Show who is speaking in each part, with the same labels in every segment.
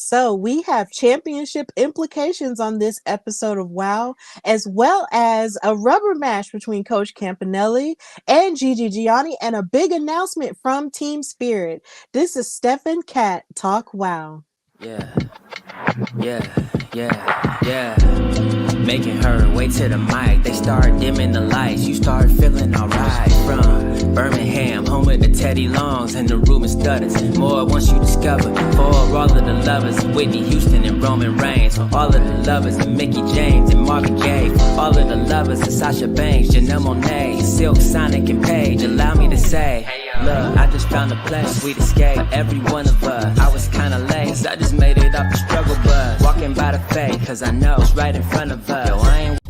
Speaker 1: So we have championship implications on this episode of WoW, as well as a rubber match between Coach Campanelli and Gigi Gianni, and a big announcement from Team Spirit. This is Steph and Kat Talk WoW.
Speaker 2: Yeah, yeah. Making her way to the mic. They start dimming the lights. You start feeling alright. From Birmingham, home of the Teddy Longs and the Ruben Studders. More once you discover. For all of the lovers, Whitney Houston and Roman Reigns. For all of the lovers, and Mickey James and Marvin Gaye. For all of the lovers, and Sasha Banks, Janelle Monáe, Silk, Sonic, and Paige. Allow me to say, look, I just found a place, sweet escape. For every one of us, I was kinda late, so I just made it up the struggle bus. Walking by the faith, cause I know it's right in front of us. Yo, I ain't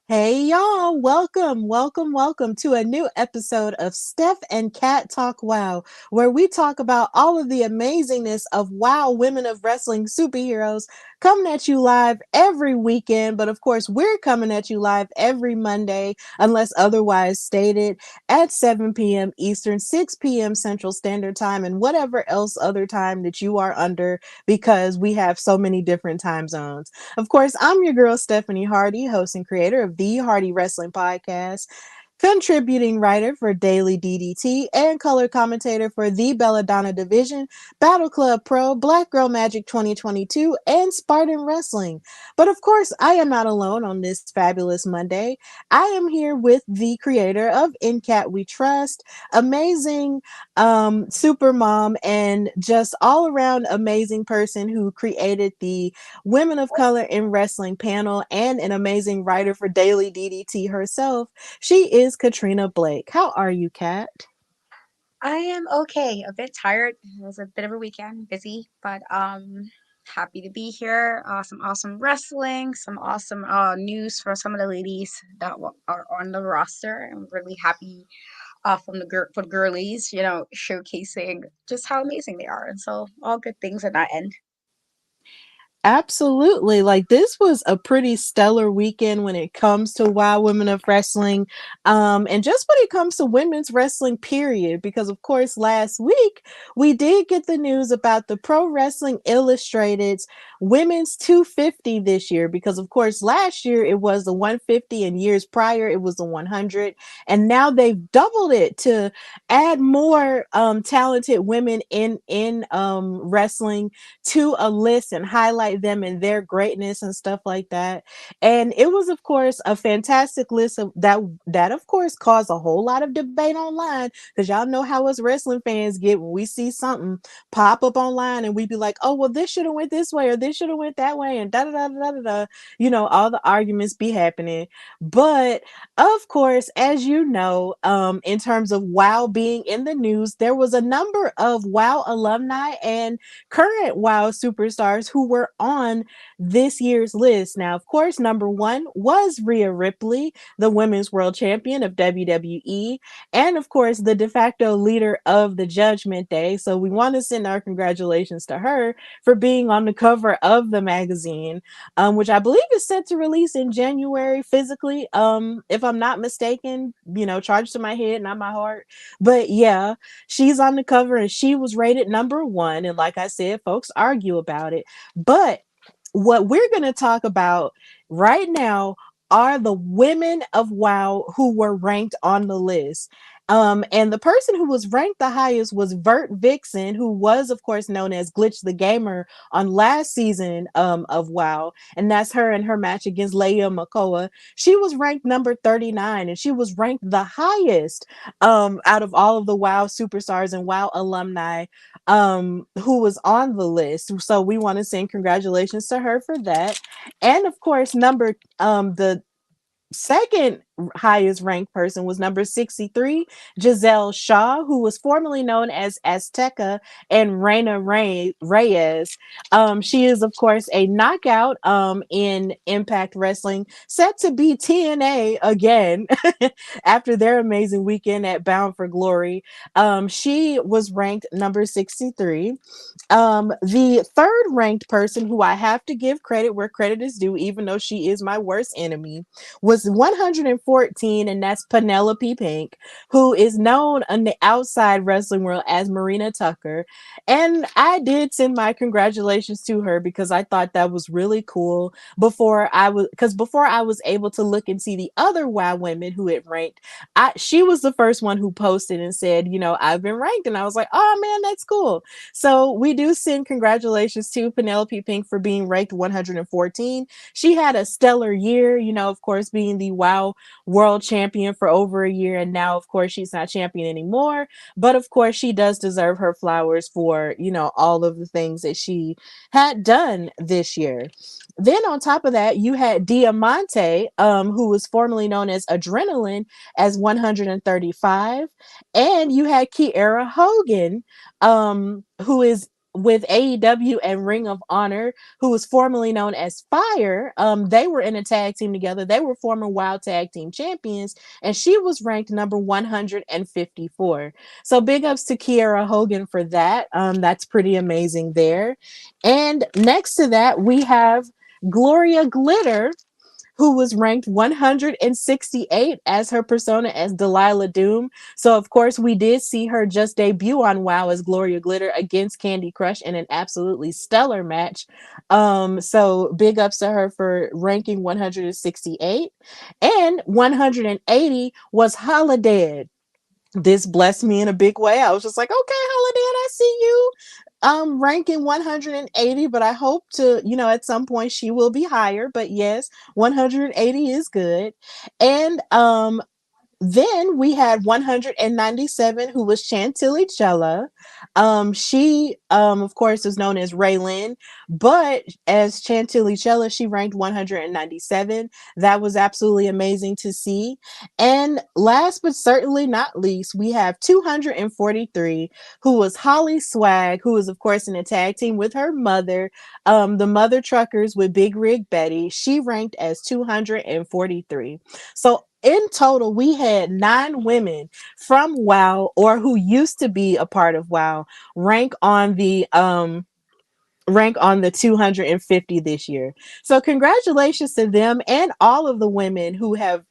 Speaker 1: Hey y'all, welcome to a new episode of Steph and Kat Talk WoW, where we talk about all of the amazingness of WoW Women of Wrestling superheroes coming at you live every weekend. But of course, we're coming at you live every Monday, unless otherwise stated, at 7 p.m. Eastern, 6 p.m. Central Standard Time, and whatever else other time that you are under, because we have so many different time zones. Of course, I'm your girl, Stephanie Hardy, host and creator of the Hardy Wrestling Podcast, contributing writer for Daily DDT, and color commentator for the Belladonna Division, Battle Club Pro, Black Girl Magic 2022, and Spartan Wrestling. But of course, I am not alone on this fabulous Monday. I am here with the creator of In Cat We Trust, amazing super mom, and just all around amazing person who created the Women of Color in Wrestling panel, and an amazing writer for Daily DDT herself. She is Katrina Blake. How are you, Kat?
Speaker 3: I am okay. A bit tired. It was a bit of a weekend, busy, but happy to be here. Some awesome wrestling, some awesome news for some of the ladies that are on the roster. I'm really happy from for the girlies, showcasing just how amazing they are. And so all good things at that end.
Speaker 1: Absolutely. Like, this was a pretty stellar weekend when it comes to WoW Women of Wrestling. And just when it comes to women's wrestling, period. Because of course, last week we did get the news about the Pro Wrestling Illustrated's women's 250 this year. Because of course, last year it was the 150, and years prior it was the 100. And now they've doubled it to add more talented women in wrestling to a list and highlight them and their greatness and stuff like that. And it was, of course, a fantastic list of that of course caused a whole lot of debate online, because y'all know how us wrestling fans get when we see something pop up online and we be like, oh well, this should have went this way, or this should have went that way, and da da da da da da. All the arguments be happening. But of course, as you know, in terms of WoW being in the news, there was a number of WoW alumni and current WoW superstars who were on this year's list. Now, of course, number one was Rhea Ripley, the women's world champion of WWE, and of course, the de facto leader of the Judgment Day. So we want to send our congratulations to her for being on the cover of the magazine, which I believe is set to release in January physically. If I'm not mistaken, charged to my head, not my heart. But yeah, she's on the cover and she was rated number one. And like I said, folks argue about it. But what we're going to talk about right now are the women of WoW who were ranked on the list. And the person who was ranked the highest was Vert Vixen, who was, of course, known as Glitch the Gamer on last season of WoW. And that's her in her match against Leia Makoa. She was ranked number 39, and she was ranked the highest out of all of the WoW superstars and WoW alumni who was on the list. So we want to send congratulations to her for that. And of course, the second highest ranked person was number 63, Giselle Shaw, who was formerly known as Azteca, and Reyes. She is, of course, a knockout in Impact Wrestling, set to be TNA again after their amazing weekend at Bound for Glory. She was ranked number 63. The third ranked person, who I have to give credit where credit is due, even though she is my worst enemy, was 114, and that's Penelope Pink, who is known in the outside wrestling world as Marina Tucker. And I did send my congratulations to her because I thought that was really cool before I was able to look and see the other WoW women who had ranked. She was the first one who posted and said, I've been ranked. And I was like, oh man, that's cool. So we do send congratulations to Penelope Pink for being ranked 114. She had a stellar year, of course, being the WoW world champion for over a year. And now, of course, she's not champion anymore. But of course, she does deserve her flowers for, all of the things that she had done this year. Then on top of that, you had Diamante, who was formerly known as Adrenaline, as 135. And you had Kiera Hogan, who is with AEW and Ring of Honor, who was formerly known as Fire. They were in a tag team together. They were former Wild Tag Team champions, and she was ranked number 154. So big ups to Kiera Hogan for that. That's pretty amazing there. And next to that, we have Gloria Glitter, who was ranked 168 as her persona as Delilah Doom. So, of course, we did see her just debut on WoW as Gloria Glitter against Candy Crush in an absolutely stellar match. So big ups to her for ranking 168. And 180 was Holiday. This blessed me in a big way. I was just like, okay, Holiday, I see you ranking 180, but I hope to, at some point she will be higher. But yes, 180 is good. And then we had 197, who was Chantilly Chella. She, of course, is known as Raylan, but as Chantilly Chella, she ranked 197. That was absolutely amazing to see. And last but certainly not least, we have 243, who was Holly Swag, who is, of course, in a tag team with her mother, the Mother Truckers with Big Rig Betty. She ranked as 243. So in total, we had 9 women from WoW or who used to be a part of WoW rank on the 250 this year. So congratulations to them and all of the women who have,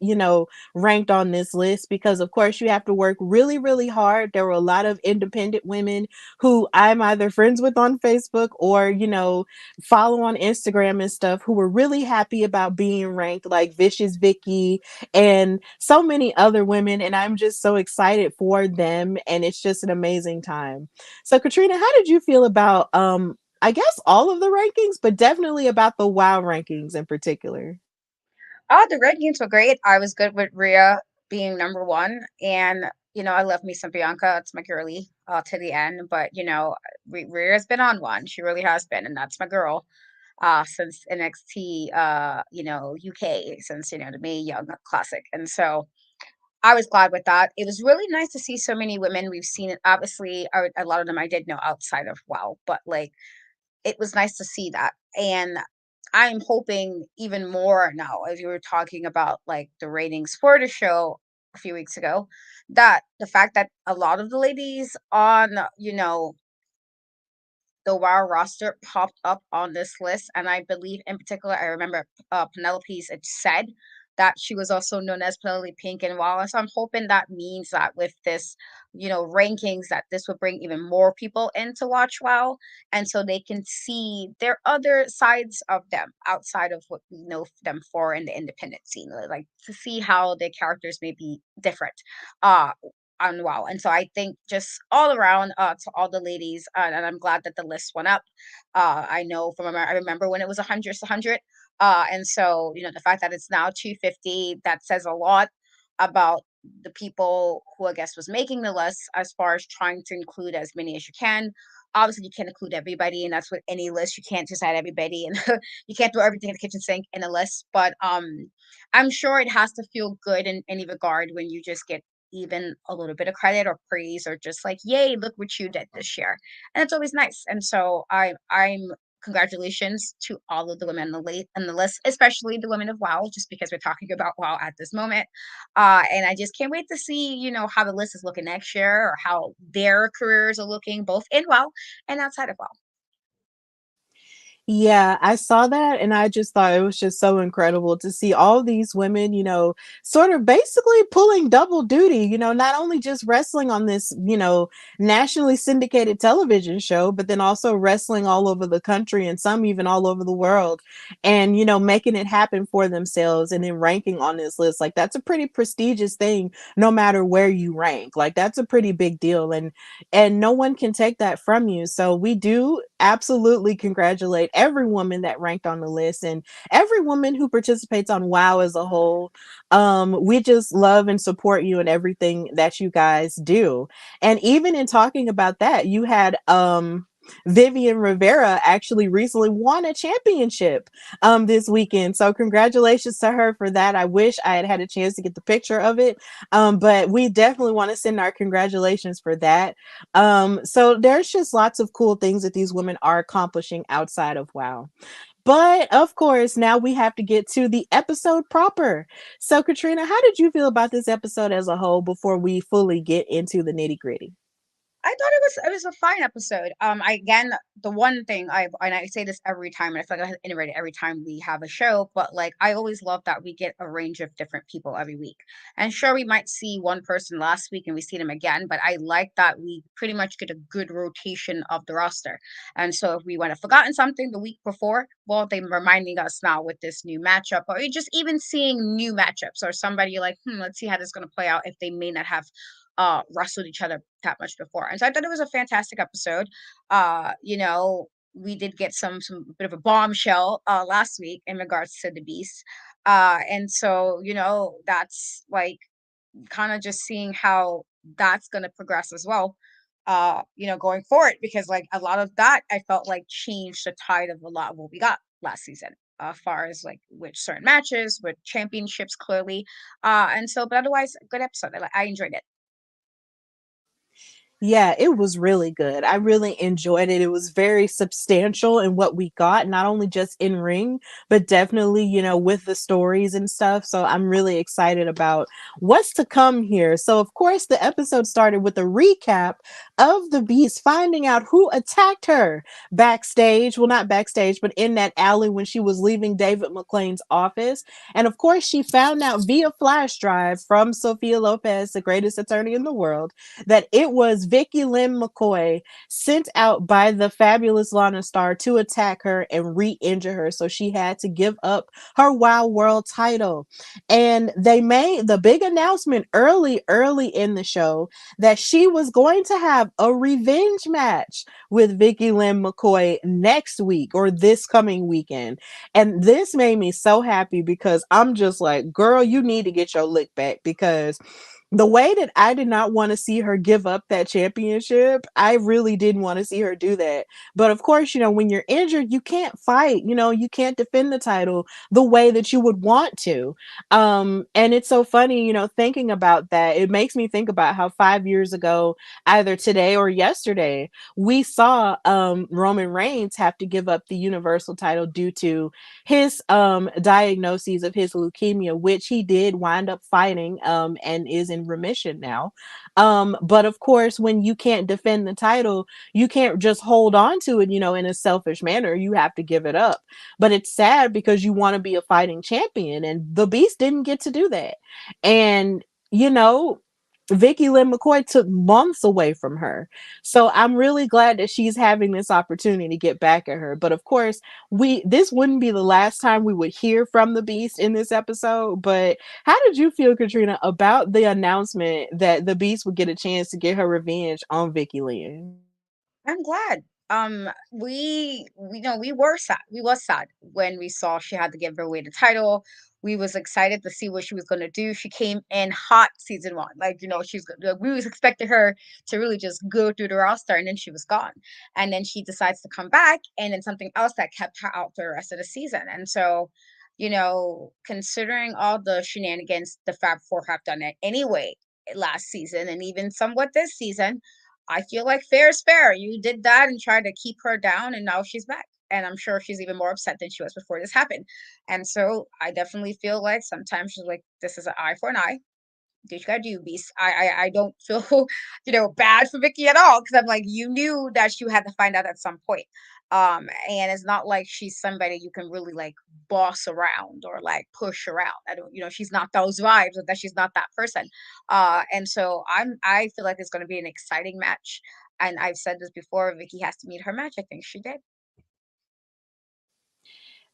Speaker 1: ranked on this list, because of course you have to work really, really hard. There were a lot of independent women who I'm either friends with on Facebook or, follow on Instagram and stuff, who were really happy about being ranked, like Vicious Vicky and so many other women. And I'm just so excited for them. And it's just an amazing time. So Katrina, how did you feel about I guess all of the rankings, but definitely about the WoW rankings in particular?
Speaker 3: Oh, the rankings were great. I was good with Rhea being number one, and I love me some Bianca. It's my girly to the end, but Rhea's been on one. She really has been, and that's my girl. Since NXT, UK, since the Mae Young Classic, and so I was glad with that. It was really nice to see so many women. We've seen it, obviously, a lot of them I did know outside of WoW, but like it was nice to see that. And I'm hoping even more now, as you were talking about like the ratings for the show a few weeks ago, that the fact that a lot of the ladies on, the WoW roster popped up on this list. And I believe in particular, I remember Penelope's it said that she was also known as Penelope Pink and WoW. And so I'm hoping that means that with this, rankings, that this would bring even more people in to watch WoW. And so they can see their other sides of them outside of what we know them for in the independent scene. Like to see how their characters may be different. Uh on WoW. And so I think just all around to all the ladies, and I'm glad that the list went up. I know I remember when it was 100, it's 100. And so, the fact that it's now 250, that says a lot about the people who I guess was making the list as far as trying to include as many as you can. Obviously, you can't include everybody, and that's with any list. You can't just add everybody, and you can't throw everything in the kitchen sink in a list. But I'm sure it has to feel good in any regard when you just get even a little bit of credit or praise or just like, yay, look what you did this year. And it's always nice. And so I'm congratulations to all of the women on the list, especially the women of WoW, just because we're talking about WoW at this moment. And I just can't wait to see, how the list is looking next year or how their careers are looking both in WoW and outside of WoW.
Speaker 1: Yeah, I saw that and I just thought it was just so incredible to see all these women, sort of basically pulling double duty, not only just wrestling on this, nationally syndicated television show, but then also wrestling all over the country and some even all over the world and, making it happen for themselves and then ranking on this list. Like that's a pretty prestigious thing no matter where you rank. Like that's a pretty big deal and no one can take that from you. So we do absolutely congratulate every woman that ranked on the list and every woman who participates on WoW as a whole. We just love and support you in everything that you guys do. And even in talking about that, you had Vivian Rivera actually recently won a championship this weekend. So congratulations to her for that. I wish I had had a chance to get the picture of it. But we definitely want to send our congratulations for that. So there's just lots of cool things that these women are accomplishing outside of WoW. But of course, now we have to get to the episode proper. So, Katrina, how did you feel about this episode as a whole before we fully get into the nitty gritty?
Speaker 3: I thought it was a fine episode. I again the one thing I say this every time, and I feel like I have to iterate it every time we have a show, but like I always love that we get a range of different people every week. And sure, we might see one person last week and we see them again, but I like that we pretty much get a good rotation of the roster. And so if we might have forgotten something the week before, well, they're reminding us now with this new matchup, or just even seeing new matchups, or somebody like, let's see how this is going to play out if they may not have wrestled each other that much before. And so I thought it was a fantastic episode. We did get some bit of a bombshell last week in regards to the beast. And so, that's like kind of just seeing how that's gonna progress as well. Going forward, because like a lot of that I felt like changed the tide of a lot of what we got last season. As far as like which certain matches, with championships clearly. And so but otherwise good episode. I enjoyed it.
Speaker 1: Yeah, it was really good. I really enjoyed it. It was very substantial in what we got, not only just in ring, but definitely, with the stories and stuff. So I'm really excited about what's to come here. So, of course, the episode started with a recap of the Beast finding out who attacked her backstage. Well, not backstage, but in that alley when she was leaving David McLane's office. And of course, she found out via flash drive from Sophia Lopez, the greatest attorney in the world, that it was Vicky Lynn McCoy sent out by the fabulous Lana Star to attack her and re-injure her. So she had to give up her Wild World title. And they made the big announcement early in the show that she was going to have a revenge match with Vicky Lynn McCoy next week or this coming weekend. And this made me so happy because I'm just like, girl, you need to get your lick back, because the way that I did not want to see her give up that championship, I really didn't want to see her do that. But of course, when you're injured, you can't fight, you can't defend the title the way that you would want to. And it's so funny, thinking about that. It makes me think about how 5 years ago, either today or yesterday, we saw Roman Reigns have to give up the Universal title due to his diagnoses of his leukemia, which he did wind up fighting and is in remission now. But of course, when you can't defend the title, you can't just hold on to it, in a selfish manner. You have to give it up. But it's sad because you want to be a fighting champion, and the Beast didn't get to do that. And, Vicky Lynn McCoy took months away from her. So I'm really glad that she's having this opportunity to get back at her. But of course, this wouldn't be the last time we would hear from the Beast in this episode. But how did you feel, Katrina, about the announcement that the Beast would get a chance to get her revenge on Vicky Lynn?
Speaker 3: I'm glad. We know we were sad. We was sad when we saw she had to give away the title. We was excited to see what she was gonna do. She came in hot season one, like we was expecting her to really just go through the roster, and then she was gone, and then she decides to come back, and then something else that kept her out for the rest of the season. And so, considering all the shenanigans the Fab Four have done it anyway last season, and even somewhat this season, I feel like fair is fair. You did that and tried to keep her down, and now she's back. And I'm sure she's even more upset than she was before this happened. And so I definitely feel like sometimes she's like, this is an eye for an eye. Do what you gotta do, beast. I don't feel, bad for Vicky at all, because I'm like, you knew that you had to find out at some point. And it's not like she's somebody you can really like boss around or like push around. I don't, she's not those vibes, or that she's not that person. And so I feel like it's gonna be an exciting match. And I've said this before, Vicky has to meet her match. I think she did.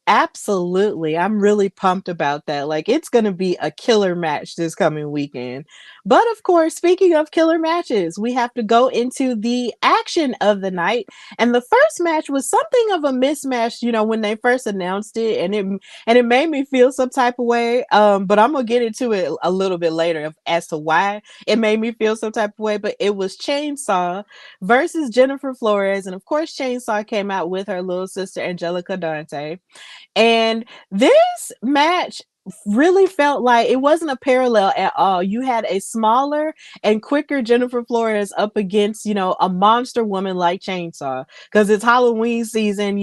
Speaker 1: Absolutely. I'm really pumped about that. Like, it's going to be a killer match this coming weekend. But of course, speaking of killer matches, we have to go into the action of the night. And the first match was something of a mismatch, when they first announced it, and it made me feel some type of way. But I'm going to get into it a little bit later as to why it made me feel some type of way. But it was Chainsaw versus Jennifer Florez. And of course, Chainsaw came out with her little sister Angelica Dante. And this match really felt like it wasn't a parallel at all. You had a smaller and quicker Jennifer Flores up against, a monster woman like Chainsaw. Because it's Halloween season,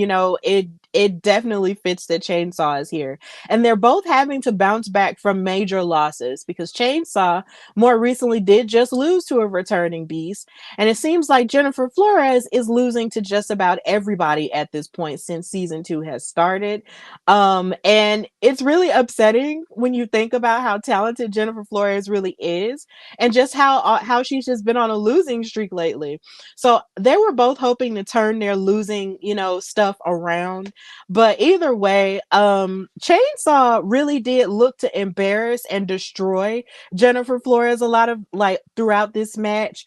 Speaker 1: it definitely fits that Chainsaw is here. And they're both having to bounce back from major losses because Chainsaw more recently did just lose to a returning beast. And it seems like Jennifer Flores is losing to just about everybody at this point since season 2 has started. And it's really upsetting when you think about how talented Jennifer Flores really is, and just how she's just been on a losing streak lately. So they were both hoping to turn their losing, stuff around. But either way, Chainsaw really did look to embarrass and destroy Jennifer Flores a lot of like throughout this match.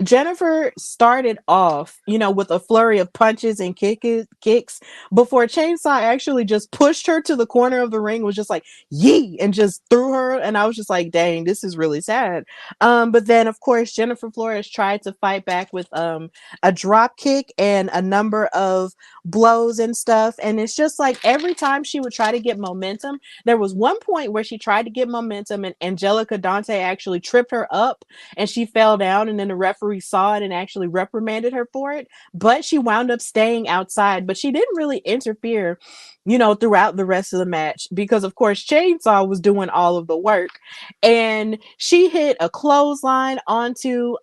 Speaker 1: Jennifer started off, with a flurry of punches and kicks before Chainsaw actually just pushed her to the corner of the ring, was just like, yee, and just threw her. And I was just like, dang, this is really sad. But then, of course, Jennifer Flores tried to fight back with a drop kick and a number of blows and stuff. And it's just like every time she would try to get momentum, there was one point where she tried to get momentum and Angelica Dante actually tripped her up and she fell down, and then the referee saw it and actually reprimanded her for it, but she wound up staying outside. But she didn't really interfere, throughout the rest of the match, because of course Chainsaw was doing all of the work. And she hit a clothesline onto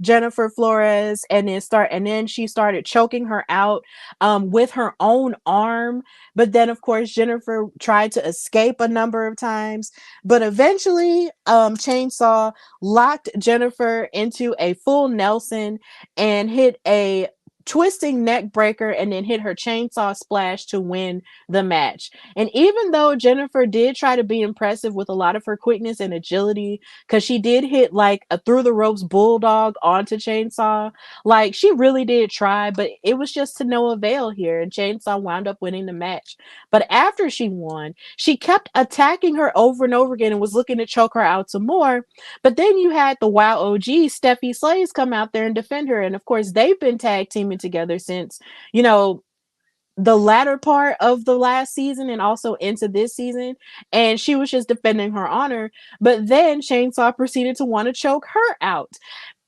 Speaker 1: Jennifer Flores, and then she started choking her out with her own arm. But then of course Jennifer tried to escape a number of times, but eventually Chainsaw locked Jennifer into a full Nelson and hit a twisting neck breaker, and then hit her chainsaw splash to win the match. And even though Jennifer did try to be impressive with a lot of her quickness and agility, because she did hit like a through the ropes bulldog onto Chainsaw, like she really did try, but it was just to no avail here, and Chainsaw wound up winning the match. But after she won, she kept attacking her over and over again and was looking to choke her out some more. But then you had the WoW OG, Steffi Slays, come out there and defend her. And of course, they've been tag teaming together since, the latter part of the last season and also into this season. And she was just defending her honor. But then Chainsaw proceeded to want to choke her out.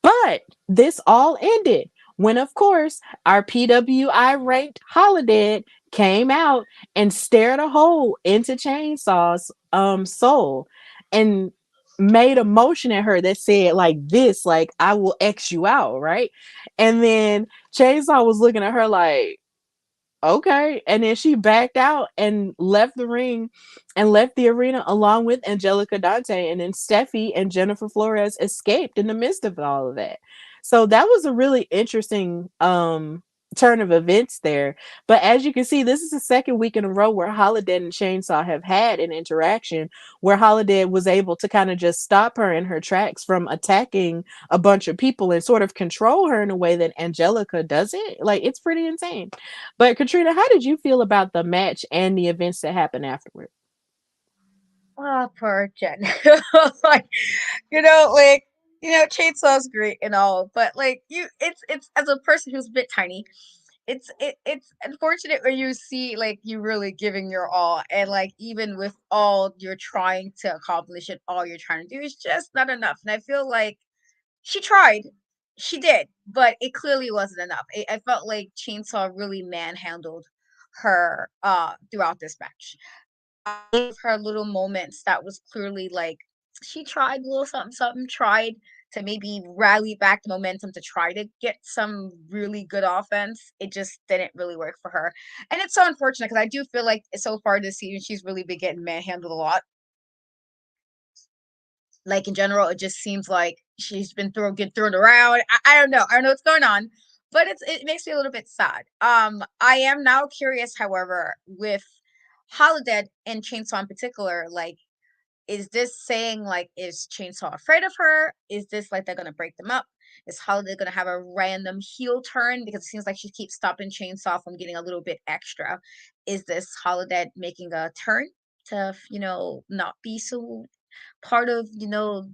Speaker 1: But this all ended when, of course, our PWI ranked Holiday came out and stared a hole into Chainsaw's soul and made a motion at her that said like this, like, I will X you out, right? And then Chainsaw was looking at her like, okay. And then she backed out and left the ring and left the arena along with Angelica Dante. And then Steffi and Jennifer Flores escaped in the midst of all of that. So that was a really interesting turn of events there. But as you can see, this is the second week in a row where Holiday and Chainsaw have had an interaction where Holiday was able to kind of just stop her in her tracks from attacking a bunch of people and sort of control her in a way that Angelica doesn't. Like, it's pretty insane. But Katrina, how did you feel about the match and the events that happened afterward?
Speaker 3: Oh, poor Jen. Like, like, Chainsaw's great and all, but like it's as a person who's a bit tiny, it's unfortunate when you see like you really giving your all, and like even with all you're trying to accomplish and all you're trying to do is just not enough. And I feel like she tried, she did, but it clearly wasn't enough. I felt like Chainsaw really manhandled her throughout this match. Gave her little moments that was clearly like she tried a little something something, tried to maybe rally back the momentum to try to get some really good offense. It just didn't really work for her. And it's so unfortunate because I do feel like so far this season she's really been getting manhandled a lot. Like in general, it just seems like she's been getting thrown around. I don't know. I don't know what's going on. But it makes me a little bit sad. I am now curious, however, with Holiday and Chainsaw in particular, like, is this saying like is Chainsaw afraid of her? Is this like they're gonna break them up? Is Holiday gonna have a random heel turn because it seems like she keeps stopping Chainsaw from getting a little bit extra? Is this Holiday making a turn to not be so part of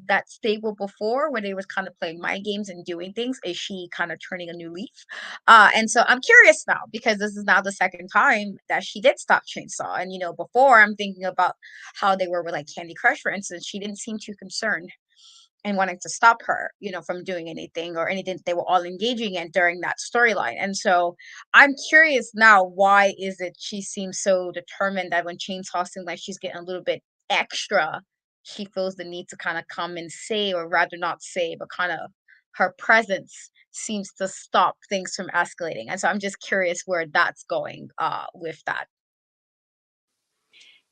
Speaker 3: that stable before where they was kind of playing mind games and doing things? Is she kind of turning a new leaf? And so I'm curious now because this is now the second time that she did stop Chainsaw. And before I'm thinking about how they were with like Candy Crush, for instance. She didn't seem too concerned and wanting to stop her, from doing anything or anything that they were all engaging in during that storyline. And so I'm curious now, why is it she seems so determined that when Chainsaw seems like she's getting a little bit extra, she feels the need to kind of come and say, or rather not say, but kind of her presence seems to stop things from escalating. And so I'm just curious where that's going with that.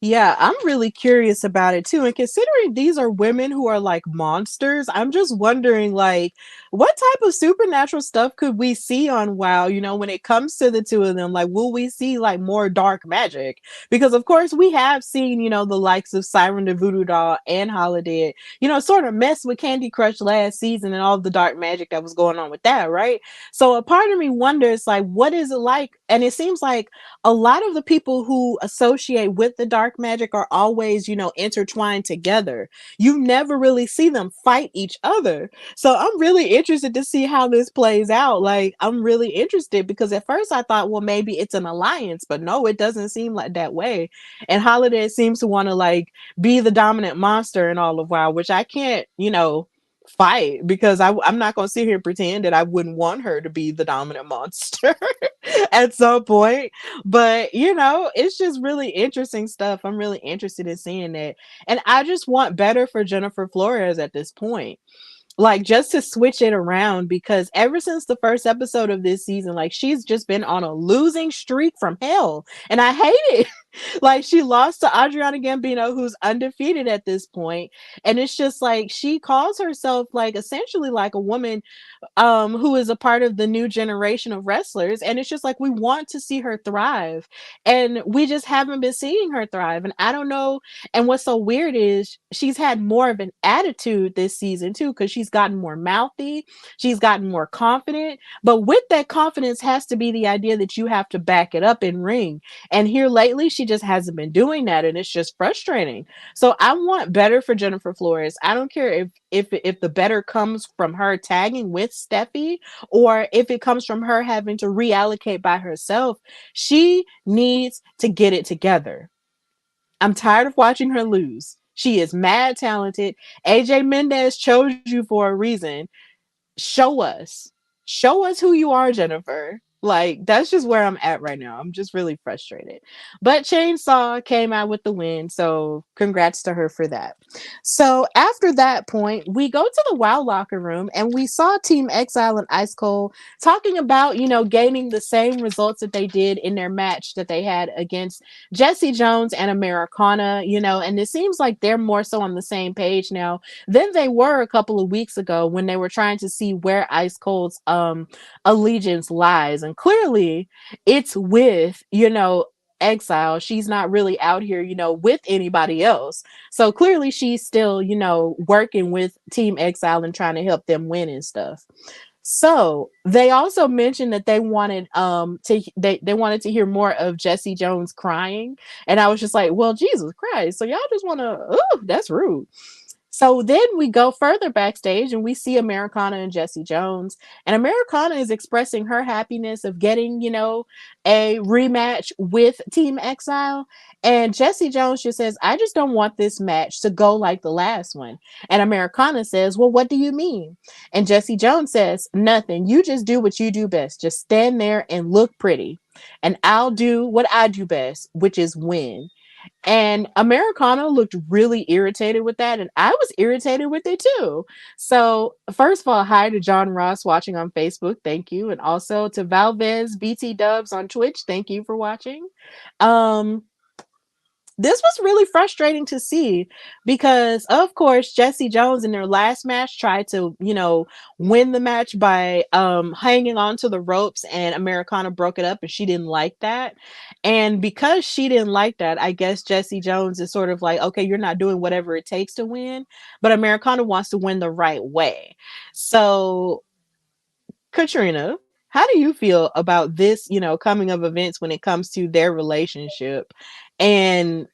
Speaker 1: Yeah, I'm really curious about it too. And considering these are women who are like monsters, I'm just wondering like what type of supernatural stuff could we see on WoW, when it comes to the two of them? Like will we see like more dark magic? Because of course we have seen, the likes of Siren the Voodoo Doll and Holiday, sort of mess with Candy Crush last season and all of the dark magic that was going on with that, right? So a part of me wonders like what is it like? And it seems like a lot of the people who associate with the dark magic are always, intertwined together. You never really see them fight each other. So I'm really interested to see how this plays out. Like, I'm really interested because at first I thought, well, maybe it's an alliance, but no, it doesn't seem like that way. And Holiday seems to want to like be the dominant monster in all of WoW, which I can't, fight because I'm not going to sit here and pretend that I wouldn't want her to be the dominant monster at some point. But, it's just really interesting stuff. I'm really interested in seeing that. And I just want better for Jennifer Florez at this point. Like just to switch it around because ever since the first episode of this season, like she's just been on a losing streak from hell. And I hate it. Like she lost to Adriana Gambino, who's undefeated at this point. And it's just like she calls herself like essentially like a woman who is a part of the new generation of wrestlers. And it's just like we want to see her thrive. And we just haven't been seeing her thrive. And I don't know. And what's so weird is she's had more of an attitude this season too, because she's gotten more mouthy, she's gotten more confident. But with that confidence has to be the idea that you have to back it up in ring. And here lately, she just hasn't been doing that, and it's just frustrating. So I want better for Jennifer Flores. I don't care if the better comes from her tagging with Steffi or if it comes from her having to reallocate by herself. She needs to get it together. I'm tired of watching her lose. She is mad talented. AJ Mendez chose you for a reason. Show us. Show us who you are, Jennifer. Like, that's just where I'm at right now. I'm just really frustrated. But Chainsaw came out with the win, so congrats to her for that. So after that point, we go to the WoW locker room and we saw Team Exile and Ice Cold talking about, gaining the same results that they did in their match that they had against Jessie Jones and Americana, and it seems like they're more so on the same page now than they were a couple of weeks ago when they were trying to see where Ice Cold's allegiance lies season. Clearly, it's with, Exile. She's not really out here, with anybody else. So clearly she's still, working with Team Exile and trying to help them win and stuff. So they also mentioned that they wanted to hear more of Jessie Jones crying. And I was just like, well, Jesus Christ. So y'all just wanna, ooh, that's rude. So then we go further backstage and we see Americana and Jessie Jones. And Americana is expressing her happiness of getting, a rematch with Team Exile. And Jessie Jones just says, I just don't want this match to go like the last one. And Americana says, well, what do you mean? And Jessie Jones says, nothing. You just do what you do best. Just stand there and look pretty. And I'll do what I do best, which is win. And Americana looked really irritated with that, and I was irritated with it too. So, first of all, hi to John Ross watching on Facebook, thank you, and also to Valvez BT Dubs on Twitch, thank you for watching. Um, this was really frustrating to see because, of course, Jessie Jones in their last match tried to, win the match by hanging on to the ropes, and Americana broke it up, and she didn't like that. And because she didn't like that, I guess Jessie Jones is sort of like, okay, you're not doing whatever it takes to win, but Americana wants to win the right way. So, Katrina, how do you feel about this, coming of events when it comes to their relationship? And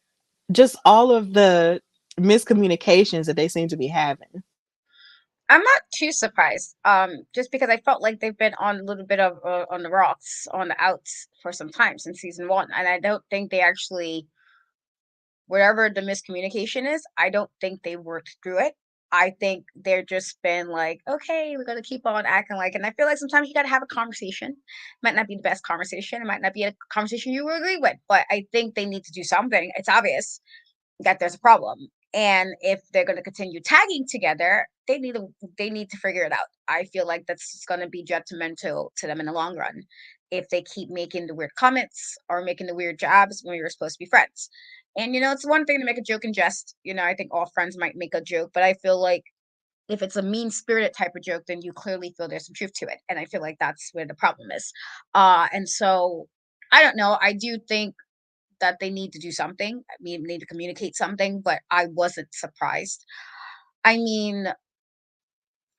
Speaker 1: just all of the miscommunications that they seem to be having.
Speaker 3: I'm not too surprised. Just because I felt like they've been on a little bit of on the rocks, on the outs for some time since season one, and I don't think they actually, whatever the miscommunication is, I don't think they worked through it. I think they're just been like, okay, we're gonna keep on acting like, and I feel like sometimes you gotta have a conversation. Might not be the best conversation, it might not be a conversation you will agree with, but I think they need to do something. It's obvious that there's a problem. And if they're going to continue tagging together, they need to figure it out. I feel like that's going to be detrimental to them in the long run if they keep making the weird comments or making the weird jabs when we were supposed to be friends. And it's one thing to make a joke and jest. I think all friends might make a joke, but I feel like if it's a mean spirited type of joke, then you clearly feel there's some truth to it. And I feel like that's where the problem is. And so I don't know. I do think that they need to do something. I mean, need to communicate something, but I wasn't surprised. I mean,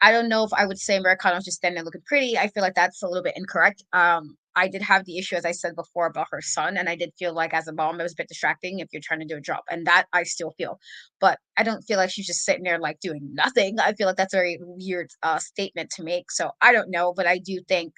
Speaker 3: I don't know if I would say Americano's just standing there looking pretty. I feel like that's a little bit incorrect. I did have the issue, as I said before, about her son, and I did feel like as a mom, it was a bit distracting if you're trying to do a job, and that I still feel. But I don't feel like she's just sitting there like doing nothing. I feel like that's a very weird statement to make. So I don't know, but I do think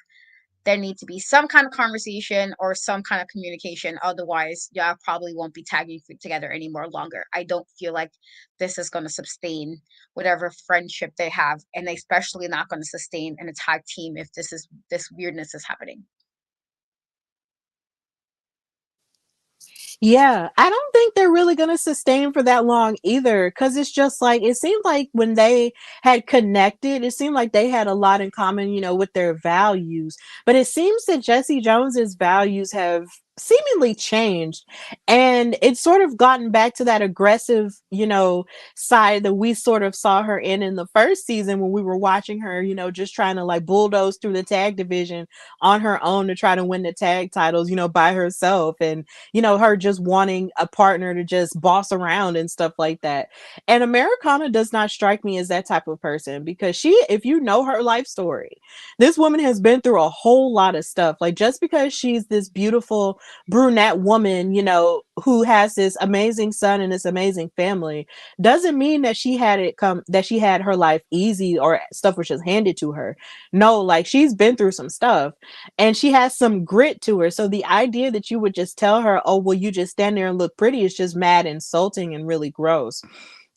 Speaker 3: there needs to be some kind of conversation or some kind of communication. Otherwise, y'all probably won't be tagging together anymore longer. I don't feel like this is going to sustain whatever friendship they have, and they especially not going to sustain in a tag team if this weirdness is happening.
Speaker 1: Yeah, I don't think they're really going to sustain for that long either. Cause it's just like, it seemed like when they had connected, it seemed like they had a lot in common, with their values. But it seems that Jessie Jones's values have seemingly changed. And it's sort of gotten back to that aggressive, side that we sort of saw her in the first season when we were watching her, just trying to like bulldoze through the tag division on her own to try to win the tag titles, by herself. And her just wanting a partner to just boss around and stuff like that. And Americana does not strike me as that type of person because if you know her life story, this woman has been through a whole lot of stuff. Like just because she's this beautiful brunette woman, who has this amazing son and this amazing family, doesn't mean that she had her life easy or stuff was just handed to her. No, like she's been through some stuff and she has some grit to her. So the idea that you would just tell her, oh, well, you just stand there and look pretty is just mad insulting and really gross.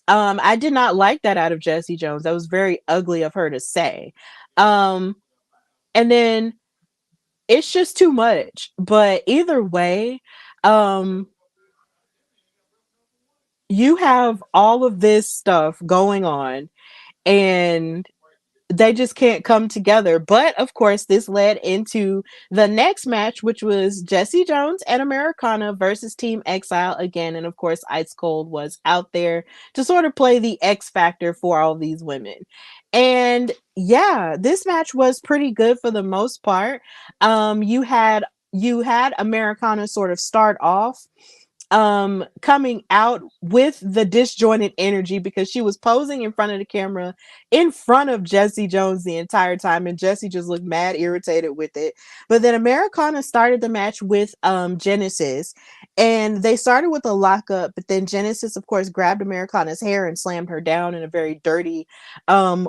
Speaker 1: I did not like that out of Jessie Jones. That was very ugly of her to say. Um, and then it's just too much. But either way, um, you have all of this stuff going on and they just can't come together. But of course, this led into the next match, which was Jessie Jones and Americana versus Team Exile again. And of course, Ice Cold was out there to sort of play the X factor for all these women. And yeah, this match was pretty good for the most part. You had Americana sort of start off coming out with the disjointed energy because she was posing in front of the camera in front of Jessie Jones the entire time, and Jessie just looked mad irritated with it. But then Americana started the match with Genesis, and they started with a lockup, but then Genesis of course grabbed Americana's hair and slammed her down in a very dirty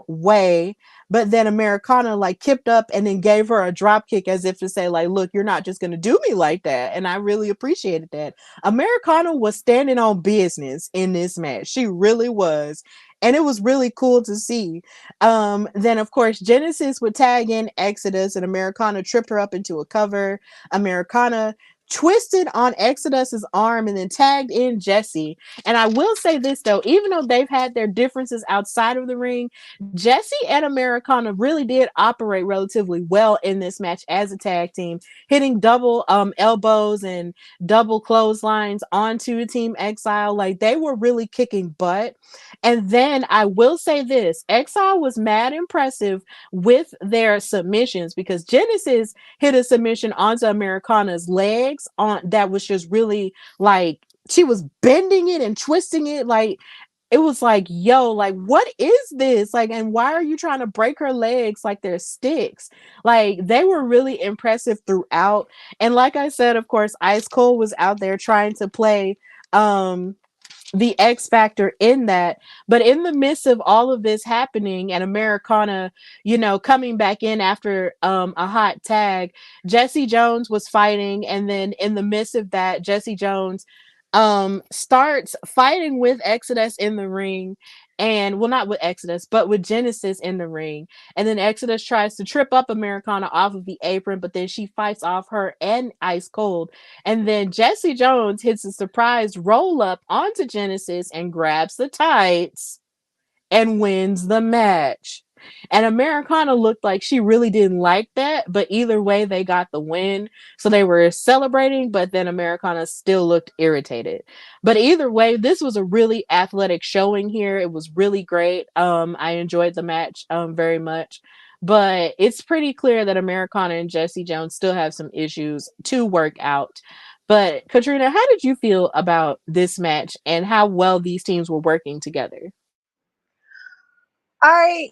Speaker 1: way. But then Americana like kipped up and then gave her a drop kick as if to say like, look, you're not just going to do me like that. And I really appreciated that. Americana was standing on business in this match. She really was. And it was really cool to see. Then, of course, Genesis would tag in Exodus, and Americana tripped her up into a cover. Americana twisted on Exodus's arm and then tagged in Jessie. And I will say this though, even though they've had their differences outside of the ring, Jessie and Americana really did operate relatively well in this match as a tag team, hitting double elbows and double clotheslines onto Team Exile. Like they were really kicking butt. And then I will say this, Exile was mad impressive with their submissions because Genesis hit a submission onto Americana's legs on that was just really like she was bending it and twisting it like it was like, yo, like, what is this? Like, and why are you trying to break her legs like they're sticks? Like, they were really impressive throughout. And like I said, of course, Ice Cold was out there trying to play the X factor in that. But in the midst of all of this happening and Americana, coming back in after a hot tag, Jessie Jones was fighting. And then in the midst of that, Jessie Jones starts fighting with Exodus in the ring. And well, not with Exodus, but with Genesis in the ring. And then Exodus tries to trip up Americana off of the apron, but then she fights off her and Ice Cold. And then Jessie Jones hits a surprise roll up onto Genesis and grabs the tights and wins the match. And Americana looked like she really didn't like that, but either way, they got the win. So they were celebrating, but then Americana still looked irritated. But either way, this was a really athletic showing here. It was really great. I enjoyed the match very much. But it's pretty clear that Americana and Jessie Jones still have some issues to work out. But Katrina, how did you feel about this match and how well these teams were working together?
Speaker 3: I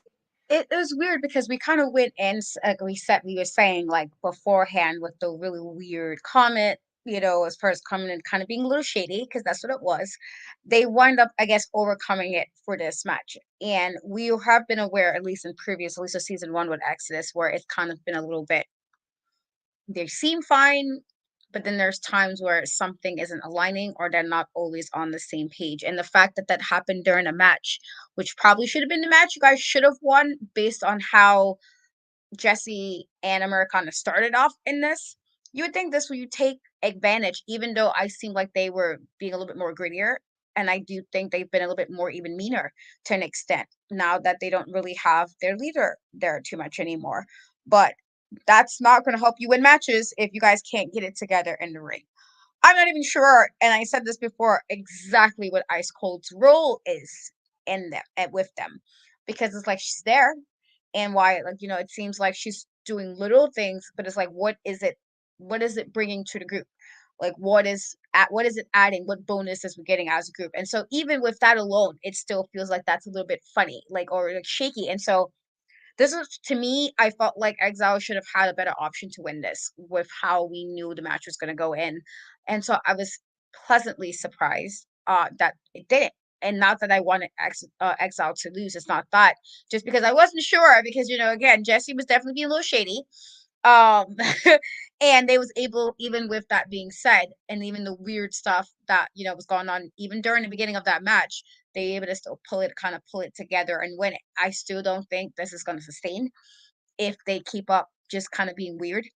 Speaker 3: it was weird because we kind of went in like we were saying like beforehand with the really weird comment, as far as coming and kind of being a little shady because that's what it was. They wind up, I guess, overcoming it for this match, and we have been aware, at least in previous, at least of season one with Exodus, where it's kind of been a little bit. They seem fine, but then there's times where something isn't aligning or they're not always on the same page. And the fact that that happened during a match, which probably should have been the match you guys should have won based on how Jessie and Americana started off in this, you would think this would you take advantage, even though I seem like they were being a little bit more grittier. And I do think they've been a little bit more even meaner to an extent now that they don't really have their leader there too much anymore. But that's not going to help you win matches if you guys can't get it together in the ring. I'm not even sure, and I said this before, exactly what Ice Cold's role is in them and with them, because it's like she's there, and why, like it seems like she's doing little things, but it's like, what is it? What is it bringing to the group? Like, what is it adding? What bonuses we're getting as a group? And so, even with that alone, it still feels like that's a little bit funny, like or like shaky. And so, this is to me, I felt like Exile should have had a better option to win this with how we knew the match was going to go in. And so I was pleasantly surprised that it didn't. And not that I wanted Exile to lose. It's not that. Just because I wasn't sure. Because, again, Jessie was definitely being a little shady. Um, and they was able, even with that being said, and even the weird stuff that was going on, even during the beginning of that match, they able to still pull it together and win it. I still don't think this is going to sustain if they keep up just kind of being weird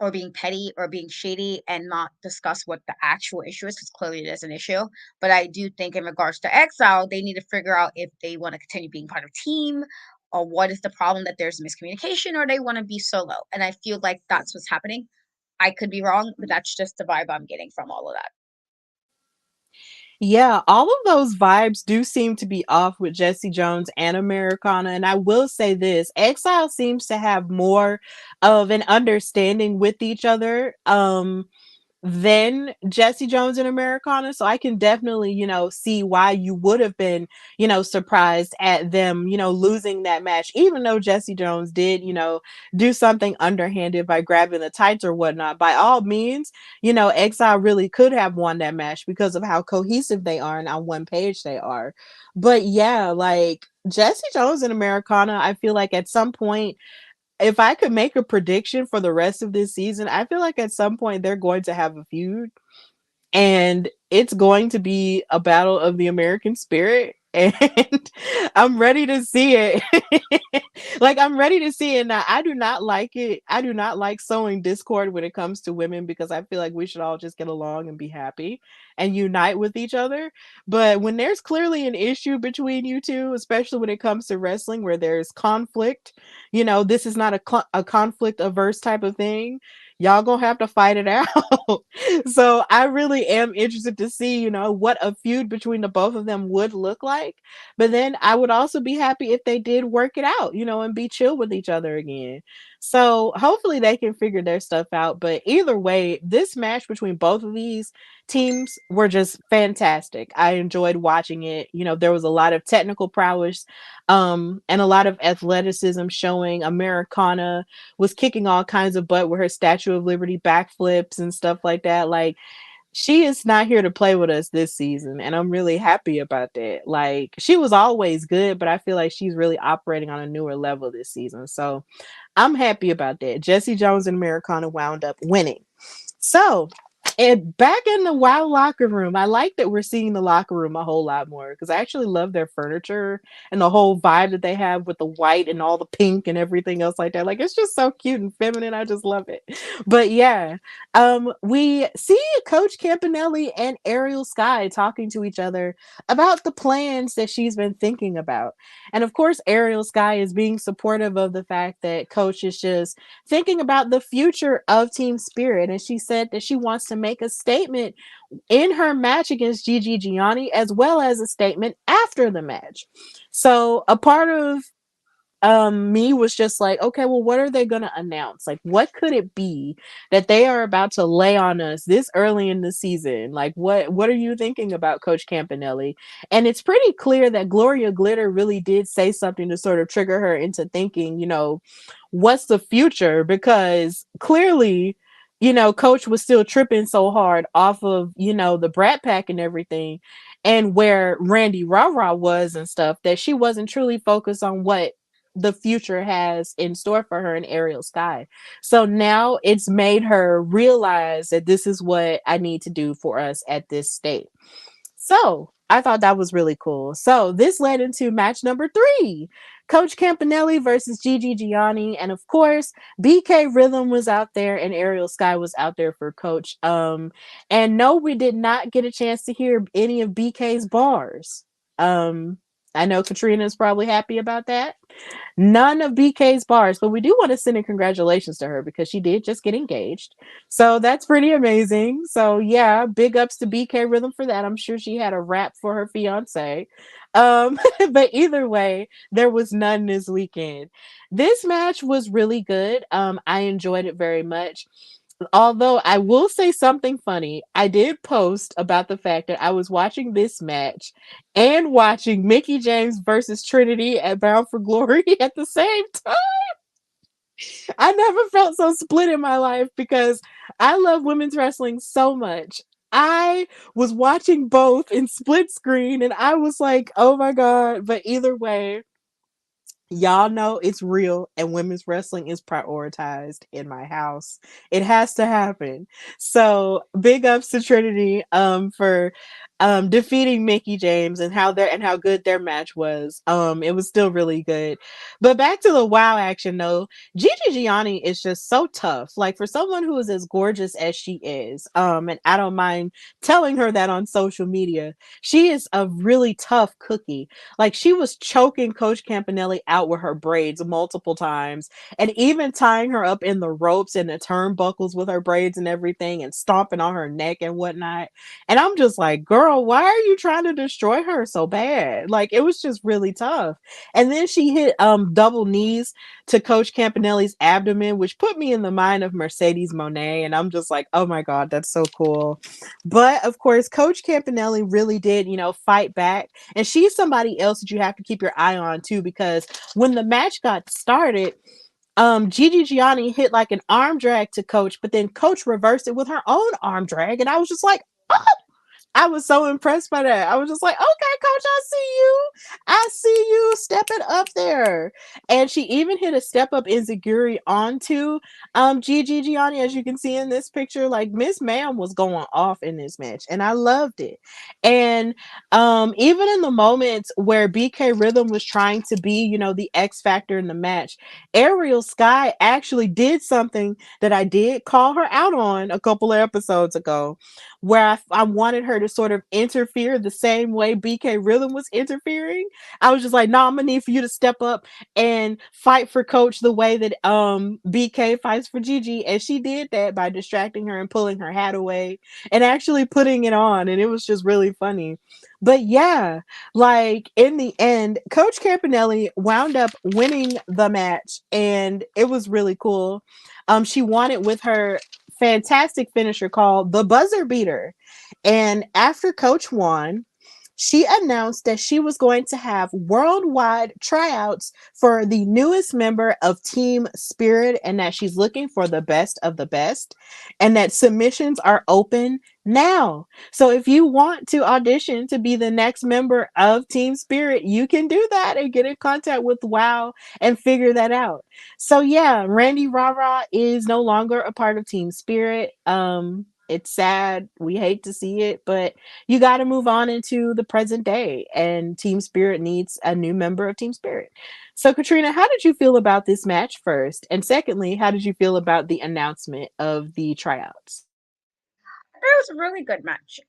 Speaker 3: or being petty or being shady and not discuss what the actual issue is, because clearly it is an issue. But I do think in regards to Exile, they need to figure out if they want to continue being part of team or what is the problem, that there's miscommunication, or they want to be solo. And I feel like that's what's happening. I could be wrong, but that's just the vibe I'm getting from all of that.
Speaker 1: Yeah, all of those vibes do seem to be off with Jessie Jones and Americana. And I will say this, Exile seems to have more of an understanding with each other. Than Jessie Jones and Americana. So I can definitely, see why you would have been, surprised at them, losing that match, even though Jessie Jones did, do something underhanded by grabbing the tights or whatnot. By all means, Exile really could have won that match because of how cohesive they are and on one page they are. But yeah, like Jessie Jones and Americana, I feel like at some point, if I could make a prediction for the rest of this season, I feel like at some point they're going to have a feud and it's going to be a battle of the American spirit. And I'm ready to see it. Like, I'm ready to see it. Now, I do not like it. I do not like sowing discord when it comes to women because I feel like we should all just get along and be happy and unite with each other. But when there's clearly an issue between you two, especially when it comes to wrestling where there's conflict, this is not a conflict averse type of thing. Y'all gonna have to fight it out. So I really am interested to see, what a feud between the both of them would look like. But then I would also be happy if they did work it out, and be chill with each other again. So hopefully they can figure their stuff out. But either way, this match between both of these teams were just fantastic. I enjoyed watching it. There was a lot of technical prowess, and a lot of athleticism showing. Americana was kicking all kinds of butt with her Statue of Liberty backflips and stuff like that. Like, she is not here to play with us this season, and I'm really happy about that. Like, she was always good, but I feel like she's really operating on a newer level this season. So I'm happy about that. Jessie Jones and Americana wound up winning. So, and back in the WoW locker room, I like that we're seeing the locker room a whole lot more because I actually love their furniture and the whole vibe that they have with the white and all the pink and everything else like that. Like, it's just so cute and feminine. I just love it. But yeah, we see Coach Campanelli and Ariel Sky talking to each other about the plans that she's been thinking about. And of course, Ariel Sky is being supportive of the fact that Coach is just thinking about the future of Team Spirit. And she said that she wants to make a statement in her match against Gigi Gianni, as well as a statement after the match. So a part of me was just like, okay, well, what are they going to announce? Like, what could it be that they are about to lay on us this early in the season? Like, what are you thinking about, Coach Campanelli? And it's pretty clear that Gloria Glitter really did say something to sort of trigger her into thinking, what's the future? Because clearly, Coach was still tripping so hard off of, the Brat Pack and everything, and where Randy Rah was and stuff, that she wasn't truly focused on what the future has in store for her in Ariel Sky. So now it's made her realize that this is what I need to do for us at this state. So I thought that was really cool. So this led into match number 3. Coach Campanelli versus Gigi Gianni. And of course, BK Rhythm was out there and Ariel Sky was out there for Coach. And no, we did not get a chance to hear any of BK's bars. I know Katrina's probably happy about that. None of BK's bars, but we do want to send in congratulations to her because she did just get engaged. So that's pretty amazing. So yeah, big ups to BK Rhythm for that. I'm sure she had a rap for her fiance. But either way, there was none this weekend. This match was really good. I enjoyed it very much. Although I will say something funny, I did post about the fact that I was watching this match and watching Mickie James versus Trinity at Bound for Glory at the same time. I never felt so split in my life because I love women's wrestling so much. I was watching both in split screen and I was like, oh my God. But either way, y'all know it's real and women's wrestling is prioritized in my house. It has to happen. So big ups to Trinity for defeating Mickie James and how good their match was. It was still really good. But back to the WoW action though, Gigi Gianni is just so tough. Like, for someone who is as gorgeous as she is, and I don't mind telling her that on social media, she is a really tough cookie. Like, she was choking Coach Campanelli out with her braids multiple times and even tying her up in the ropes and the turnbuckles with her braids and everything and stomping on her neck and whatnot. And I'm just like, girl, girl, why are you trying to destroy her so bad? Like, it was just really tough. And then she hit double knees to Coach Campanelli's abdomen, which put me in the mind of Mercedes Monet. And I'm just like, oh my God, that's so cool. But of course, Coach Campanelli really did, fight back. And she's somebody else that you have to keep your eye on too, because when the match got started, Gigi Gianni hit like an arm drag to Coach, but then Coach reversed it with her own arm drag. And I was just like, oh, I was so impressed by that. I was just like, okay, coach, I see you. I see you stepping up there. And she even hit a step up enziguri onto Gigi Gianni, as you can see in this picture. Like Miss Ma'am was going off in this match, and I loved it. And even in the moments where BK Rhythm was trying to be, the X factor in the match, Ariel Sky actually did something that I did call her out on a couple of episodes ago, where I wanted her to sort of interfere the same way BK Rhythm was interfering. I was just like, no, I'm gonna need for you to step up and fight for Coach the way that BK fights for Gigi. And she did that by distracting her and pulling her hat away and actually putting it on. And it was just really funny. But yeah, like in the end, Coach Campanelli wound up winning the match, and it was really cool. She won it with her fantastic finisher called the buzzer beater. And after Coach won, she announced that she was going to have worldwide tryouts for the newest member of Team Spirit, and that she's looking for the best of the best, and that submissions are open now. So if you want to audition to be the next member of Team Spirit, you can do that and get in contact with WoW and figure that out. So yeah, Randy Rara is no longer a part of Team Spirit. It's sad. We hate to see it, but you got to move on into the present day, and Team Spirit needs a new member of Team Spirit. So Katrina, how did you feel about this match first? And secondly, how did you feel about the announcement of the tryouts?
Speaker 3: It was a really good match.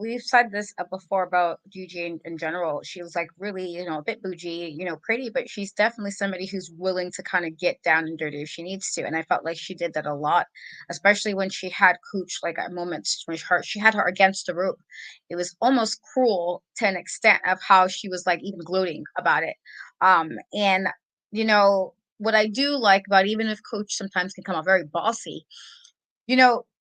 Speaker 3: We've said this before about Gigi in general. She was like really, a bit bougie, pretty, but she's definitely somebody who's willing to kind of get down and dirty if she needs to. And I felt like she did that a lot, especially when she had Cooch like at moments when she had her against the rope. It was almost cruel to an extent of how she was like even gloating about it. And what I do like about, even if Coach sometimes can come out very bossy,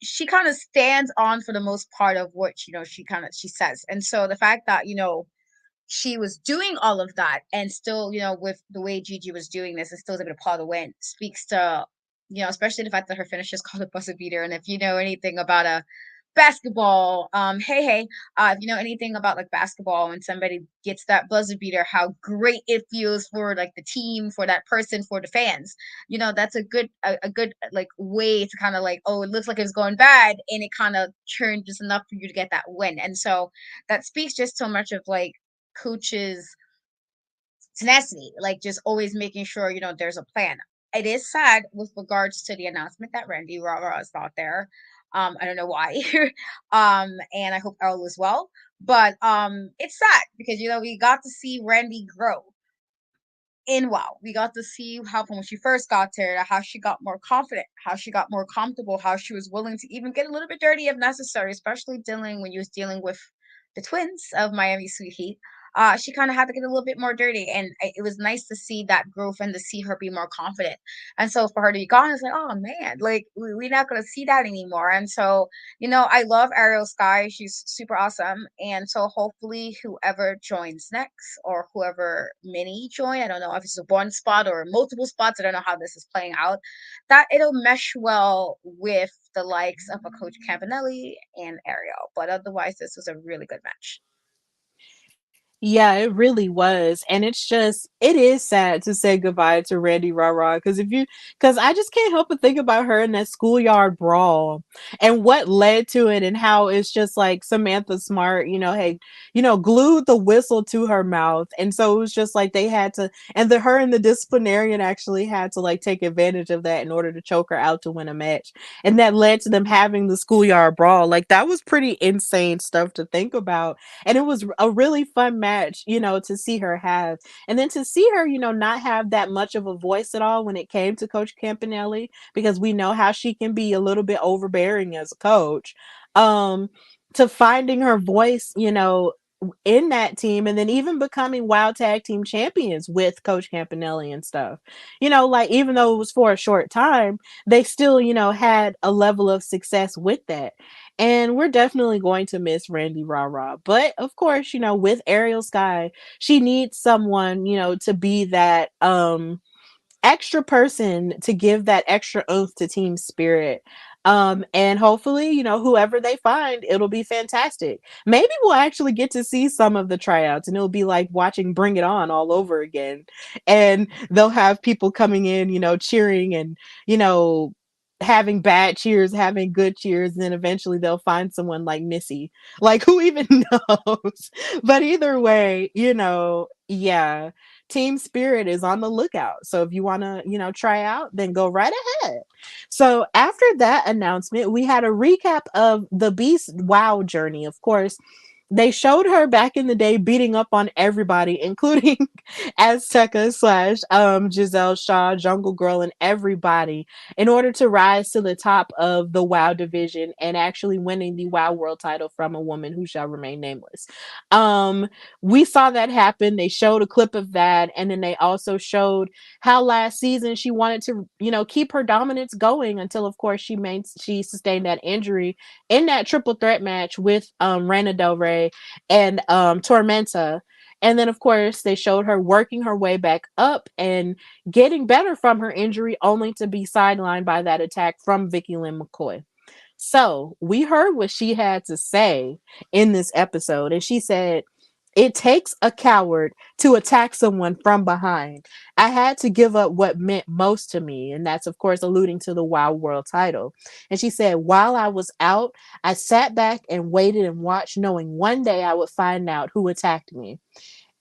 Speaker 3: she kind of stands on for the most part of what, she says. And so the fact that, she was doing all of that and still, with the way Gigi was doing this and still was able to pull the win speaks to, especially the fact that her finish is called a buzzer beater. And if you know anything about a basketball, if you know anything about like basketball, when somebody gets that buzzer beater, how great it feels for like the team, for that person, for the fans. That's a good like way to kind of like, oh, it looks like it's going bad, and it kind of turned just enough for you to get that win. And so that speaks just so much of like Coach's tenacity, like just always making sure, there's a plan. It is sad with regards to the announcement that Randy Rara is not there. I don't know why. And I hope Earl is well. But it's sad because we got to see Randy grow in WoW. We got to see how from when she first got there, how she got more confident, how she got more comfortable, how she was willing to even get a little bit dirty if necessary, especially when you was dealing with the twins of Miami Sweet Heat. She kind of had to get a little bit more dirty, and it was nice to see that growth and to see her be more confident. And so for her to be gone, it's like, oh man, like we're not gonna see that anymore. And so, I love Ariel Sky. She's super awesome. And so hopefully whoever joins next, or whoever many join, I don't know if it's a one spot or multiple spots, I don't know how this is playing out, that it'll mesh well with the likes of a Coach Campanelli and Ariel. But otherwise, this was a really good match.
Speaker 1: Yeah, it really was. And it is sad to say goodbye to Randy Rara, because I just can't help but think about her in that schoolyard brawl and what led to it, and how it's just like Samantha Smart, hey, glued the whistle to her mouth. And so it was just like they had to, and her and the disciplinarian actually had to like take advantage of that in order to choke her out to win a match. And that led to them having the schoolyard brawl. Like that was pretty insane stuff to think about, and it was a really fun match, to see her have. And then to see her, not have that much of a voice at all when it came to Coach Campanelli, because we know how she can be a little bit overbearing as a coach. to finding her voice, in that team, and then even becoming Wild Tag Team champions with Coach Campanelli and stuff. Like even though it was for a short time, they still, had a level of success with that. And we're definitely going to miss Randy Rah. But of course, with Ariel Sky, she needs someone, to be that extra person to give that extra oomph to team spirit. And hopefully, whoever they find, it'll be fantastic. Maybe we'll actually get to see some of the tryouts and it'll be like watching Bring It On all over again. And they'll have people coming in, cheering and, you know, having bad cheers, having good cheers, and then eventually they'll find someone like Missy. Like who even knows? But either way, yeah, team spirit is on the lookout. So if you want to, try out, then go right ahead. So after that announcement, we had a recap of the Beast WoW journey. Of course, they showed her back in the day beating up on everybody, including Azteca slash Giselle Shaw, Jungle Girl, and everybody in order to rise to the top of the WoW division and actually winning the WoW world title from a woman who shall remain nameless. We saw that happen. They showed a clip of that, and then they also showed how last season she wanted to, keep her dominance going until, of course, she sustained that injury in that triple threat match with Rana Del Rey and Tormenta. And then, of course, they showed her working her way back up and getting better from her injury, only to be sidelined by that attack from Vicky Lynn McCoy. So we heard what she had to say in this episode, and she said, "It takes a coward to attack someone from behind. I had to give up what meant most to me." And that's, of course, alluding to the WoW World title. And she said, "While I was out, I sat back and waited and watched, knowing one day I would find out who attacked me."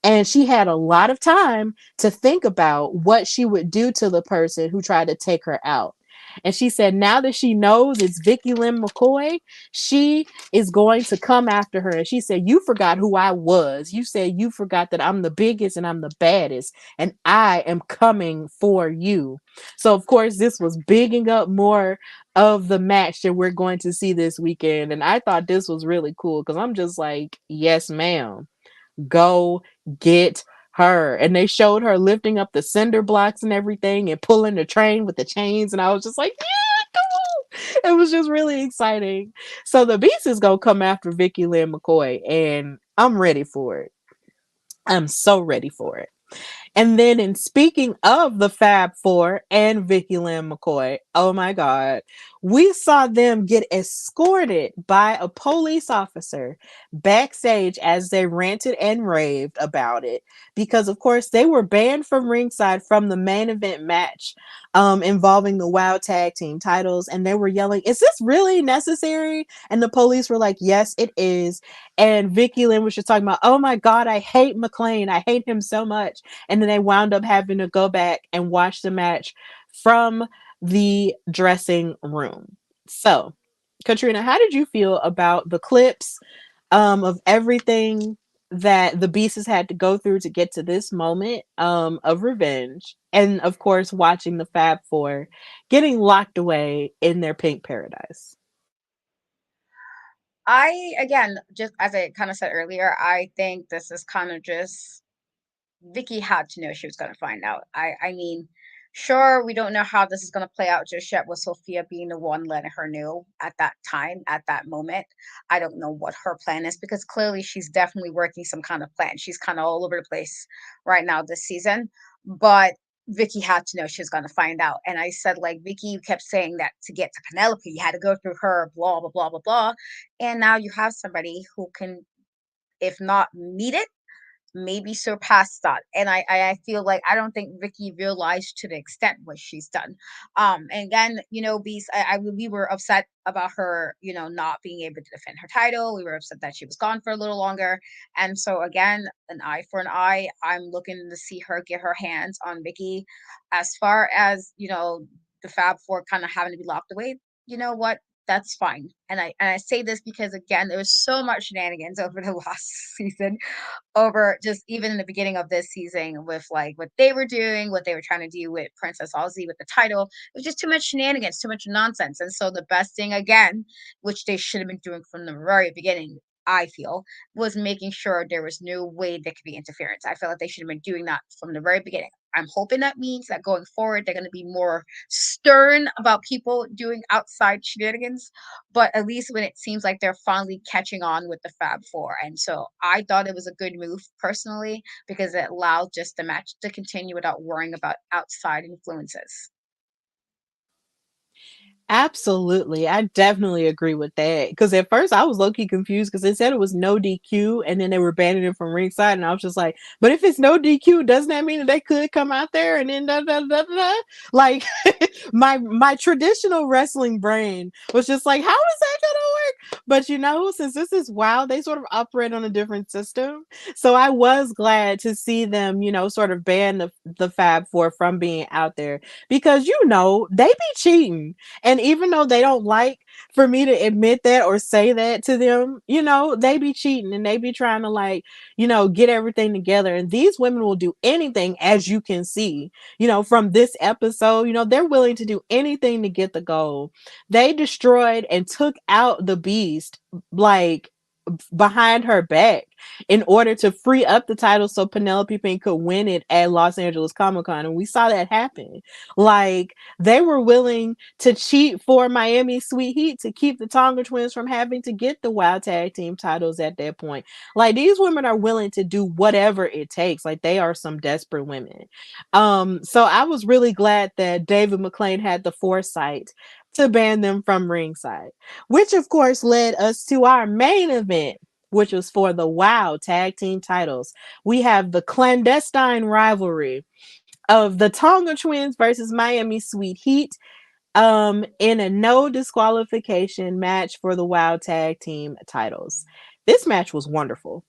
Speaker 1: And she had a lot of time to think about what she would do to the person who tried to take her out. And she said, now that she knows it's Vicky Lynn McCoy, she is going to come after her. And she said, "You forgot who I was. You said you forgot that I'm the biggest and I'm the baddest, and I am coming for you." So, of course, this was bigging up more of the match that we're going to see this weekend. And I thought this was really cool because I'm just like, yes, ma'am, go get her. And they showed her lifting up the cinder blocks and everything and pulling the train with the chains. And I was just like, yeah, come on. It was just really exciting. So the Beast is going to come after Vicky Lynn McCoy. And I'm ready for it. I'm so ready for it. And then, in speaking of the Fab Four and Vicky Lynn McCoy, oh my God, we saw them get escorted by a police officer backstage as they ranted and raved about it. Because, of course, they were banned from ringside from the main event match involving the WoW Tag Team titles. And they were yelling, "Is this really necessary?" And the police were like, "Yes, it is." And Vicky Lynn was just talking about, "Oh my God, I hate McLane. I hate him so much." And then they wound up having to go back and watch the match from the dressing room. So, Katrina, how did you feel about the clips of everything that the Beast has had to go through to get to this moment of revenge? And of course, watching the Fab Four getting locked away in their pink paradise.
Speaker 3: Again, just as I kind of said earlier, I think this is kind of just Vicky had to know she was going to find out. I mean, sure, we don't know how this is going to play out just yet with Sophia being the one letting her know at that time, at that moment. I don't know what her plan is because clearly she's definitely working some kind of plan. She's kind of all over the place right now this season, but Vicky had to know she was going to find out. And I said, like, Vicky, you kept saying that to get to Penelope, you had to go through her, blah, blah, blah, blah, blah. And now you have somebody who can, if not meet it, maybe surpass that. And I feel like I don't think Vicky realized to the extent what she's done. And again, Beast, we were upset about her, not being able to defend her title. We were upset that she was gone for a little longer. And so again, an eye for an eye. I'm looking to see her get her hands on Vicky. As far as, the Fab Four kind of having to be locked away, you know what? that's fine. And I say this because again, there was so much shenanigans over the last season, over just even in the beginning of this season with like what they were doing, what they were trying to do with Princess Aussie with the title. It was just too much shenanigans, too much nonsense. And so the best thing again, which they should have been doing from the very beginning, I feel, was making sure there was no way there could be interference. I feel like they should have been doing that from the very beginning. I'm hoping that means that going forward, they're going to be more stern about people doing outside shenanigans. But at least when it seems like they're finally catching on with the Fab Four. And so I thought it was a good move personally because it allowed just the match to continue without worrying about outside influences.
Speaker 1: Absolutely. I definitely agree with that. Because at first I was low key confused because they said it was no DQ and then they were banning it from ringside. And I was just like, but if it's no DQ, doesn't that mean that they could come out there and then da da da da? Da? Like my traditional wrestling brain was just like, how is that gonna work? But you know, since this is WoW, they sort of operate on a different system. So I was glad to see them, you know, sort of ban the Fab Four from being out there because you know they be cheating. And even though they don't like for me to admit that or say that to them, you know, they be cheating and they be trying to like, you know, get everything together. And these women will do anything, as you can see, you know, from this episode, you know, they're willing to do anything to get the goal. They destroyed and took out the beast like behind her back in order to free up the title so Penelope Pink could win it at Los Angeles Comic Con. And we saw that happen. Like they were willing to cheat for Miami Sweet Heat to keep the Tonga Twins from having to get the Wild Tag Team titles at that point. Like these women are willing to do whatever it takes. Like they are some desperate women. So I was really glad that David McLane had the foresight to ban them from ringside, which of course led us to our main event, which was for the WoW tag team titles. We have the clandestine rivalry of the Tonga Twins versus Miami Sweet Heat in a no disqualification match for the WoW tag team titles. This match was wonderful.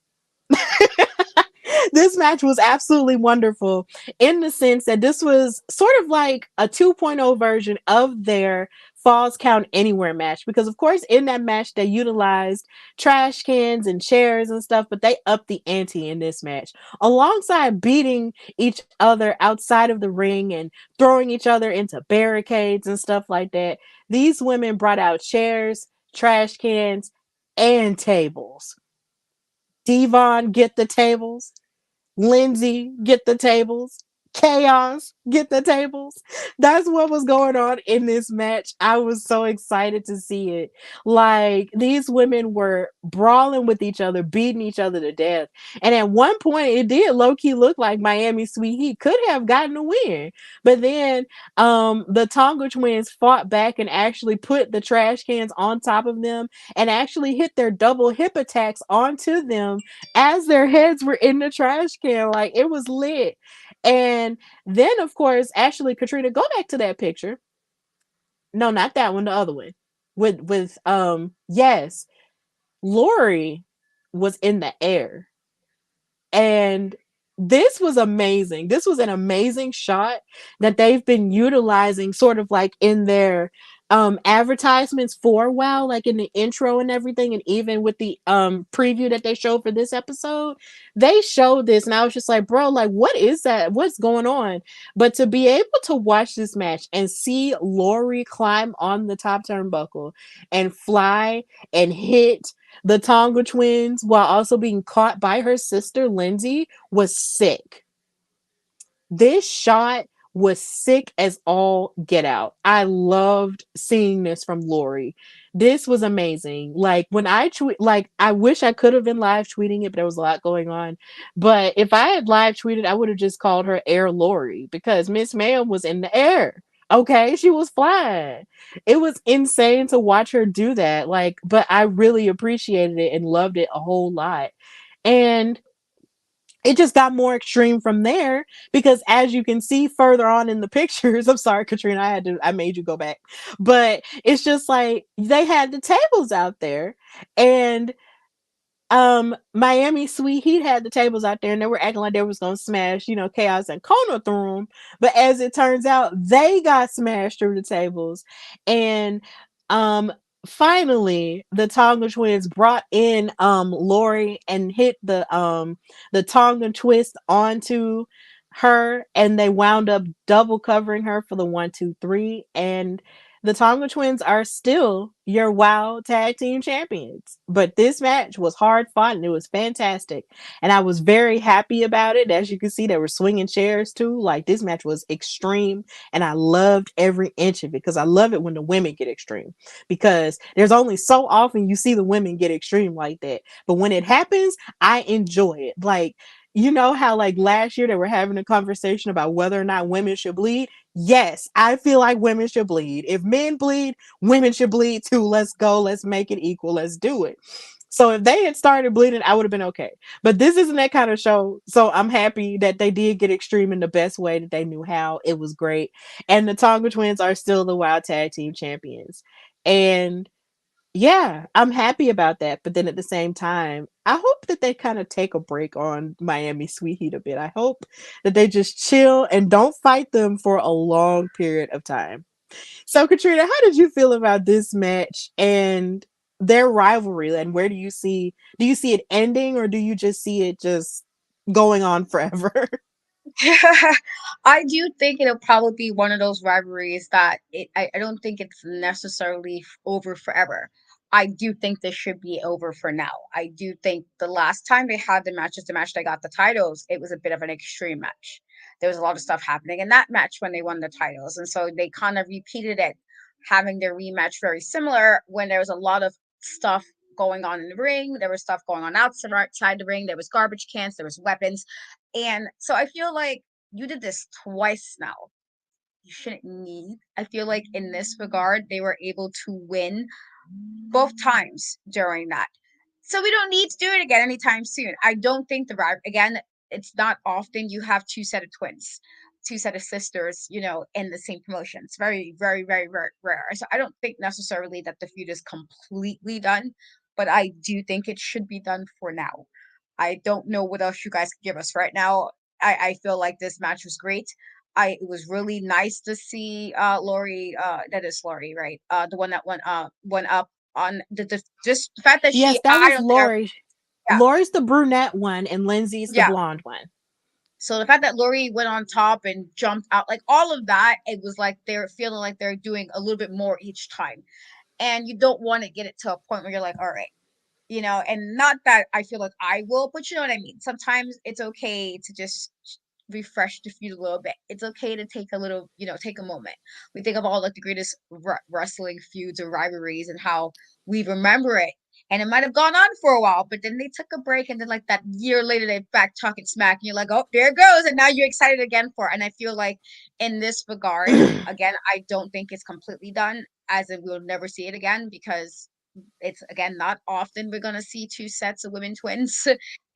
Speaker 1: This match was absolutely wonderful in the sense that this was sort of like a 2.0 version of their Falls Count Anywhere match. Because, of course, in that match, they utilized trash cans and chairs and stuff, but they upped the ante in this match. Alongside beating each other outside of the ring and throwing each other into barricades and stuff like that, these women brought out chairs, trash cans, and tables. Devon, get the tables. Lindsay, get the tables. Chaos, get the tables. That's what was going on in this match. I was so excited to see it. Like, these women were brawling with each other, beating each other to death. And at one point, it did low key look like Miami Sweet Heat could have gotten a win. But then the Tonga Twins fought back and actually put the trash cans on top of them and actually hit their double hip attacks onto them as their heads were in the trash can. Like it was lit. And then of course, actually, Katrina, go back to that picture. No, not that one, the other one. With yes, Lori was in the air. And this was amazing. This was an amazing shot that they've been utilizing sort of like in their advertisements for WoW, like in the intro and everything, and even with the preview that they showed for this episode. They showed this and I was just like, bro, like what is that? What's going on? But to be able to watch this match and see Lori climb on the top turnbuckle and fly and hit the Tonga Twins while also being caught by her sister Lindsay was sick. This shot was sick as all get out. I loved seeing this from Lori. This was amazing. Like when I tweet, like I wish I could have been live tweeting it, but there was a lot going on. But if I had live tweeted, I would have just called her Air Lori because Miss Ma'am was in the air. Okay, she was flying. It was insane to watch her do that. Like, but I really appreciated it and loved it a whole lot. And it just got more extreme from there because as you can see further on in the pictures, I'm sorry, Katrina, I made you go back, but it's just like they had the tables out there and Miami Sweet Heat had the tables out there and they were acting like they was gonna smash, you know, Chaos and Kona through them. But as it turns out, they got smashed through the tables. And um finally the Tonga twins brought in Lori and hit the Tonga twist onto her, and they wound up double covering her for the 1, 2, 3, and the Tonga twins are still your WoW tag team champions. But this match was hard fought and it was fantastic, and I was very happy about it. As you can see, they were swinging chairs too. Like, this match was extreme, and I loved every inch of it because I love it when the women get extreme, because there's only so often you see the women get extreme like that. But when it happens, I enjoy it. Like, you know how like last year they were having a conversation about whether or not women should bleed? Yes, I feel like women should bleed. If men bleed, women should bleed too. Let's go. Let's make it equal. Let's do it. So if they had started bleeding, I would have been okay. But this isn't that kind of show. So I'm happy that they did get extreme in the best way that they knew how. It was great. And the Tonga twins are still the Wild Tag Team champions. And yeah, I'm happy about that. But then at the same time, I hope that they kind of take a break on Miami Sweet Heat a bit. I hope that they just chill and don't fight them for a long period of time. So, Katrina, how did you feel about this match and their rivalry? And where do you see it ending, or do you just see it just going on forever?
Speaker 3: I do think it'll probably be one of those rivalries that I don't think it's necessarily over forever. I do think this should be over for now. I do think the last time they had the matches, the match they got the titles, it was a bit of an extreme match. There was a lot of stuff happening in that match when they won the titles. And so they kind of repeated it, having their rematch very similar when there was a lot of stuff going on in the ring. There was stuff going on outside the ring. There was garbage cans, there was weapons. And so I feel like you did this twice now. You shouldn't need. I feel like in this regard, they were able to win both times during that. So we don't need to do it again anytime soon. I don't think again, it's not often you have two set of twins, two set of sisters, in the same promotion. It's very, very, very, very rare. So I don't think necessarily that the feud is completely done, but I do think it should be done for now. I don't know what else you guys can give us right now. I feel like this match was great. It was really nice to see Lori, that is Lori, right? The one that went up on the just the fact that
Speaker 1: Yes, that
Speaker 3: I
Speaker 1: was
Speaker 3: don't think I
Speaker 1: Lori.
Speaker 3: yeah,
Speaker 1: Lori's the brunette one, and Lindsay's the
Speaker 3: yeah.
Speaker 1: blonde one.
Speaker 3: So the fact that Lori went on top and jumped out, like all of that, it was like they're feeling like they're doing a little bit more each time. And you don't want to get it to a point where you're like, all right, and not that I feel like I will, but you know what I mean. Sometimes it's okay to just refresh the feud a little bit. It's okay to take a little, take a moment. We think of all like the greatest wrestling feuds or rivalries and how we remember it. And it might have gone on for a while, but then they took a break, and then like that year later, they're back talking smack, and you're like, oh, there it goes, and now you're excited again for it. And I feel like in this regard, again, I don't think it's completely done, as in we'll never see it again, because it's again not often we're going to see two sets of women twins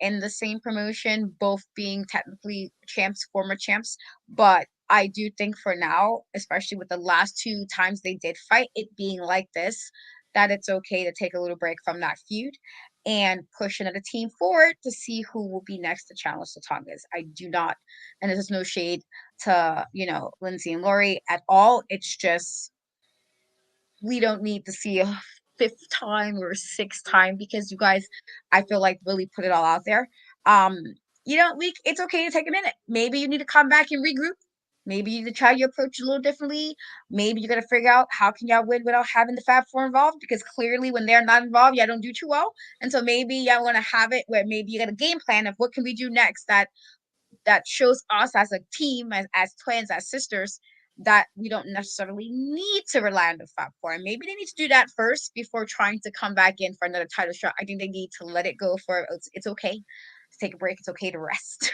Speaker 3: in the same promotion, both being technically champs, former champs. But I do think for now, especially with the last two times they did fight, it being like this, that it's okay to take a little break from that feud and push another team forward to see who will be next to challenge the Tongas. I do not, and this is no shade to, Lindsay and Lori at all. It's just we don't need to see a fifth time or sixth time, because you guys, I feel like, really put it all out there. Um, it's okay to take a minute. Maybe you need to come back and regroup. Maybe you need to try your approach a little differently. Maybe you got to figure out how can y'all win without having the Fab Four involved, because clearly when they're not involved, y'all don't do too well. And so maybe y'all want to have it where maybe you got a game plan of what can we do next that shows us as a team, as twins, as sisters, that we don't necessarily need to rely on the Fab Four. And maybe they need to do that first before trying to come back in for another title shot. I think they need to let it go for it's okay to take a break. It's okay to rest.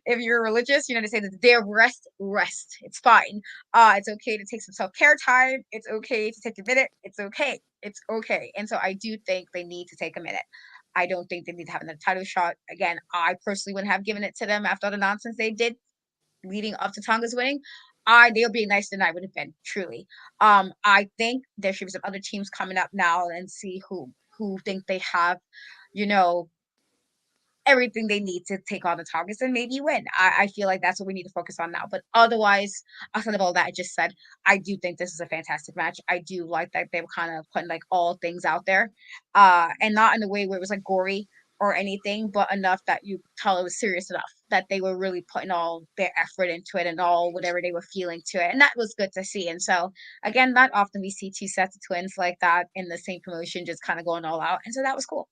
Speaker 3: If you're religious, they say that the day of rest. It's fine. It's okay to take some self-care time. It's okay to take a minute. It's okay. It's okay. And so I do think they need to take a minute. I don't think they need to have another title shot. Again, I personally wouldn't have given it to them after all the nonsense they did leading up to Tonga's winning. They'll be nicer than I would have been, truly. I think there should be some other teams coming up now and see who think they have, you know, everything they need to take on the targets and maybe win. I feel like that's what we need to focus on now. But otherwise, outside of all that I just said, I do think this is a fantastic match. I do like that they were kind of putting like all things out there, and not in a way where it was like gory or anything, but enough that you tell it was serious enough that they were really putting all their effort into it and all whatever they were feeling to it, and that was good to see. And so again, not often we see two sets of twins like that in the same promotion just kind of going all out, and so that was cool.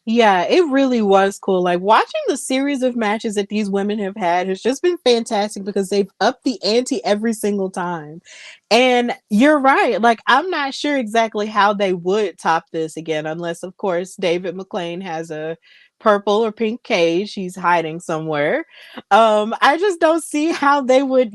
Speaker 1: Yeah, it really was cool. Like watching the series of matches that these women have had has just been fantastic because they've upped the ante every single time. And you're right. Like I'm not sure exactly how they would top this again, unless of course David McLane has a purple or pink cage he's hiding somewhere. I just don't see how they would,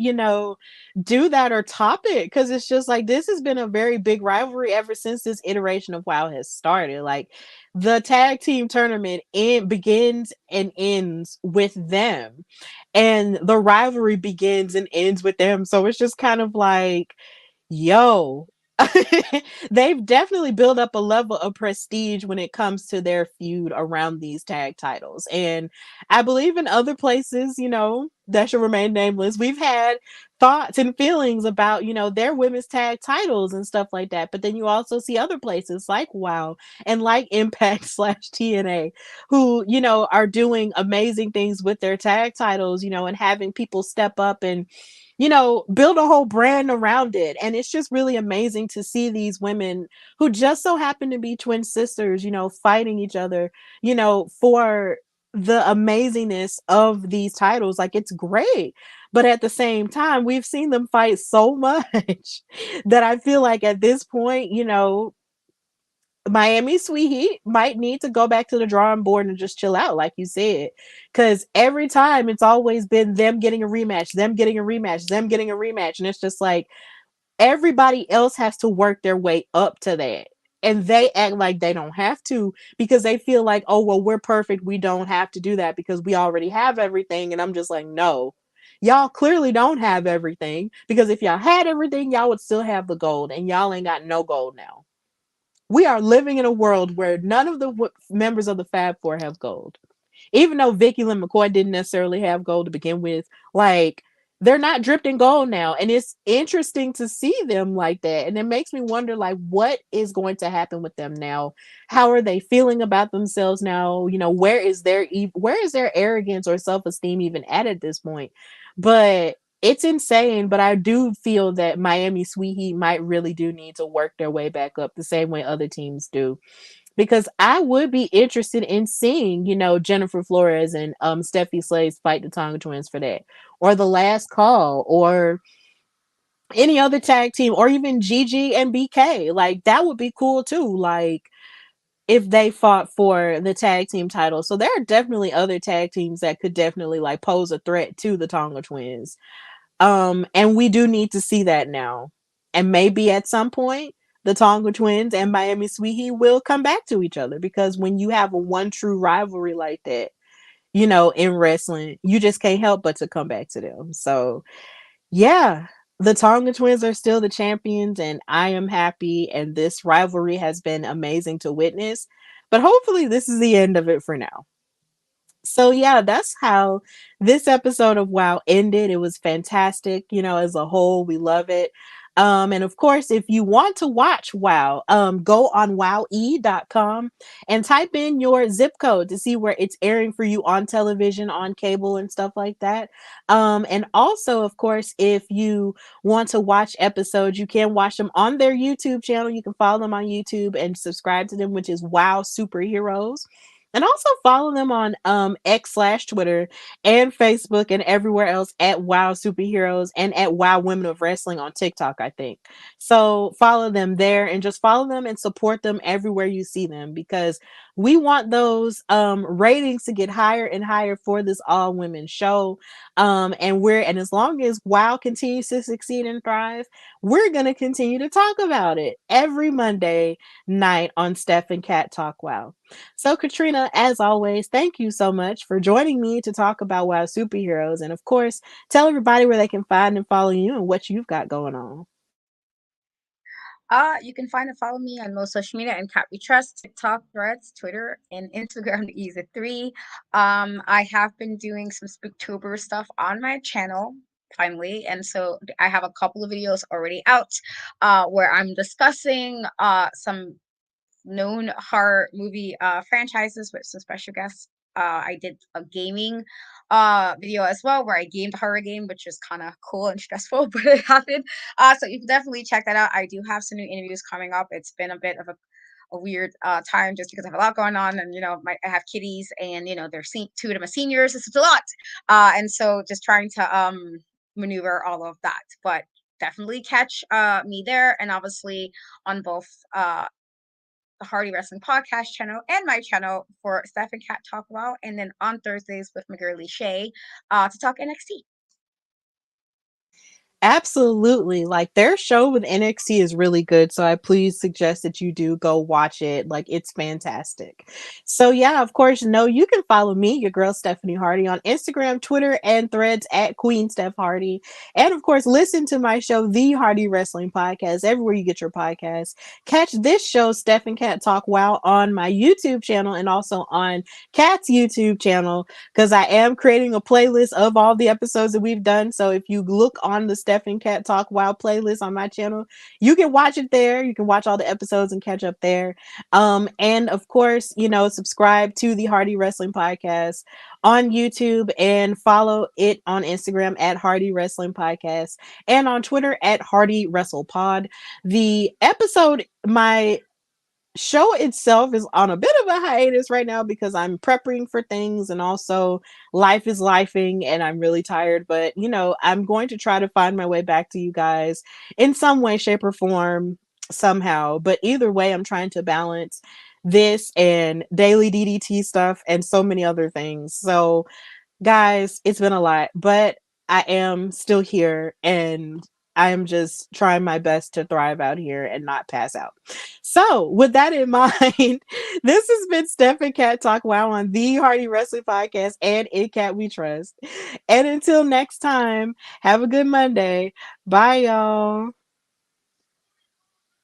Speaker 1: do that or top it because it's just like this has been a very big rivalry ever since this iteration of WoW has started. Like the tag team tournament begins and ends with them, and the rivalry begins and ends with them. So it's just kind of like, yo, they've definitely built up a level of prestige when it comes to their feud around these tag titles. And I believe in other places, that should remain nameless, we've had thoughts and feelings about, their women's tag titles and stuff like that. But then you also see other places like WoW and like Impact slash TNA who, are doing amazing things with their tag titles, and having people step up and build a whole brand around it. And it's just really amazing to see these women who just so happen to be twin sisters, fighting each other, for the amazingness of these titles. Like it's great. But at the same time, we've seen them fight so much that I feel like at this point, Miami Sweet Heat might need to go back to the drawing board and just chill out, like you said. Because every time it's always been them getting a rematch, them getting a rematch, them getting a rematch. And it's just like everybody else has to work their way up to that. And they act like they don't have to because they feel like, oh, well, we're perfect. We don't have to do that because we already have everything. And I'm just like, no, y'all clearly don't have everything because if y'all had everything, y'all would still have the gold and y'all ain't got no gold now. We are living in a world where none of the members of the Fab Four have gold. Even though Vicky Lynn McCoy didn't necessarily have gold to begin with, like they're not dripped in gold now. And it's interesting to see them like that. And it makes me wonder, like, what is going to happen with them now? How are they feeling about themselves now? Where is their arrogance or self-esteem even at this point? But it's insane, but I do feel that Miami Sweet Heat might really do need to work their way back up the same way other teams do. Because I would be interested in seeing, Jennifer Florez and Steffi Slaves fight the Tonga Twins for that. Or the Last Call, or any other tag team, or even Gigi and BK. Like that would be cool too. Like if they fought for the tag team title. So there are definitely other tag teams that could definitely like pose a threat to the Tonga Twins. And we do need to see that now. And maybe at some point, the Tonga Twins and Miami Sweet Heat will come back to each other because when you have a one true rivalry like that, in wrestling, you just can't help but to come back to them. So, yeah, the Tonga Twins are still the champions, and I am happy. And this rivalry has been amazing to witness. But hopefully, this is the end of it for now. So yeah, that's how this episode of WoW ended. It was fantastic, as a whole. We love it. And of course, if you want to watch WoW, go on wowe.com and type in your zip code to see where it's airing for you on television, on cable, and stuff like that. And also, of course, if you want to watch episodes, you can watch them on their YouTube channel. You can follow them on YouTube and subscribe to them, which is WoW Superheroes. And also follow them on X slash Twitter and Facebook and everywhere else at Wow Superheroes and at Wow Women of Wrestling on TikTok, I think. So follow them there and just follow them and support them everywhere you see them because we want those ratings to get higher and higher for this all women show. And as long as WoW continues to succeed and thrive, we're gonna continue to talk about it every Monday night on Steph and Cat Talk WoW. So, Katrina, as always, thank you so much for joining me to talk about WoW Superheroes. And of course, tell everybody where they can find and follow you and what you've got going on.
Speaker 3: You can find and follow me on most social media and Cat We Trust, TikTok, Threads, Twitter, and Instagram to use it three. I have been doing some Spooktober stuff on my channel finally, and so I have a couple of videos already out where I'm discussing some known horror movie franchises with some special guests. I did a gaming video as well where I gamed a horror game, which was kind of cool and stressful, but it happened. So you can definitely check that out. I do have some new interviews coming up. It's been a bit of a weird time just because I have a lot going on, and I have kitties, and they're two of them are seniors. This is a lot, and so just trying to maneuver all of that. But definitely catch me there, and obviously on both the Hardy Wrestling Podcast channel and my channel for Steph and Kat Talk About, and then on Thursdays with my girlie Shay to talk NXT.
Speaker 1: Absolutely. Like their show with NXT is really good. So I please suggest that you do go watch it. Like it's fantastic. So yeah, of course, you can follow me, your girl Stephanie Hardy, on Instagram, Twitter, and Threads at Queen Steph Hardy. And of course, listen to my show, The Hardy Wrestling Podcast, everywhere you get your podcasts. Catch this show, Steph and Kat Talk Wow, on my YouTube channel and also on Kat's YouTube channel, because I am creating a playlist of all the episodes that we've done. So if you look on the Steph and Kat Talk Wild playlist on my channel, you can watch it there. You can watch all the episodes and catch up there. And of course, subscribe to the Hardy Wrestling Podcast on YouTube and follow it on Instagram at Hardy Wrestling Podcast and on Twitter at Hardy Wrestle Pod. The episode, my show itself is on a bit of a hiatus right now because I'm prepping for things, and also life is lifing and I'm really tired, but I'm going to try to find my way back to you guys in some way, shape, or form somehow. But either way, I'm trying to balance this and daily DDT stuff and so many other things. So guys, it's been a lot, but I am still here, and I am just trying my best to thrive out here and not pass out. So, with that in mind, this has been Steph and Kat Talk Wow on the Hardy Wrestling Podcast and In Cat We Trust. And until next time, have a good Monday. Bye, y'all.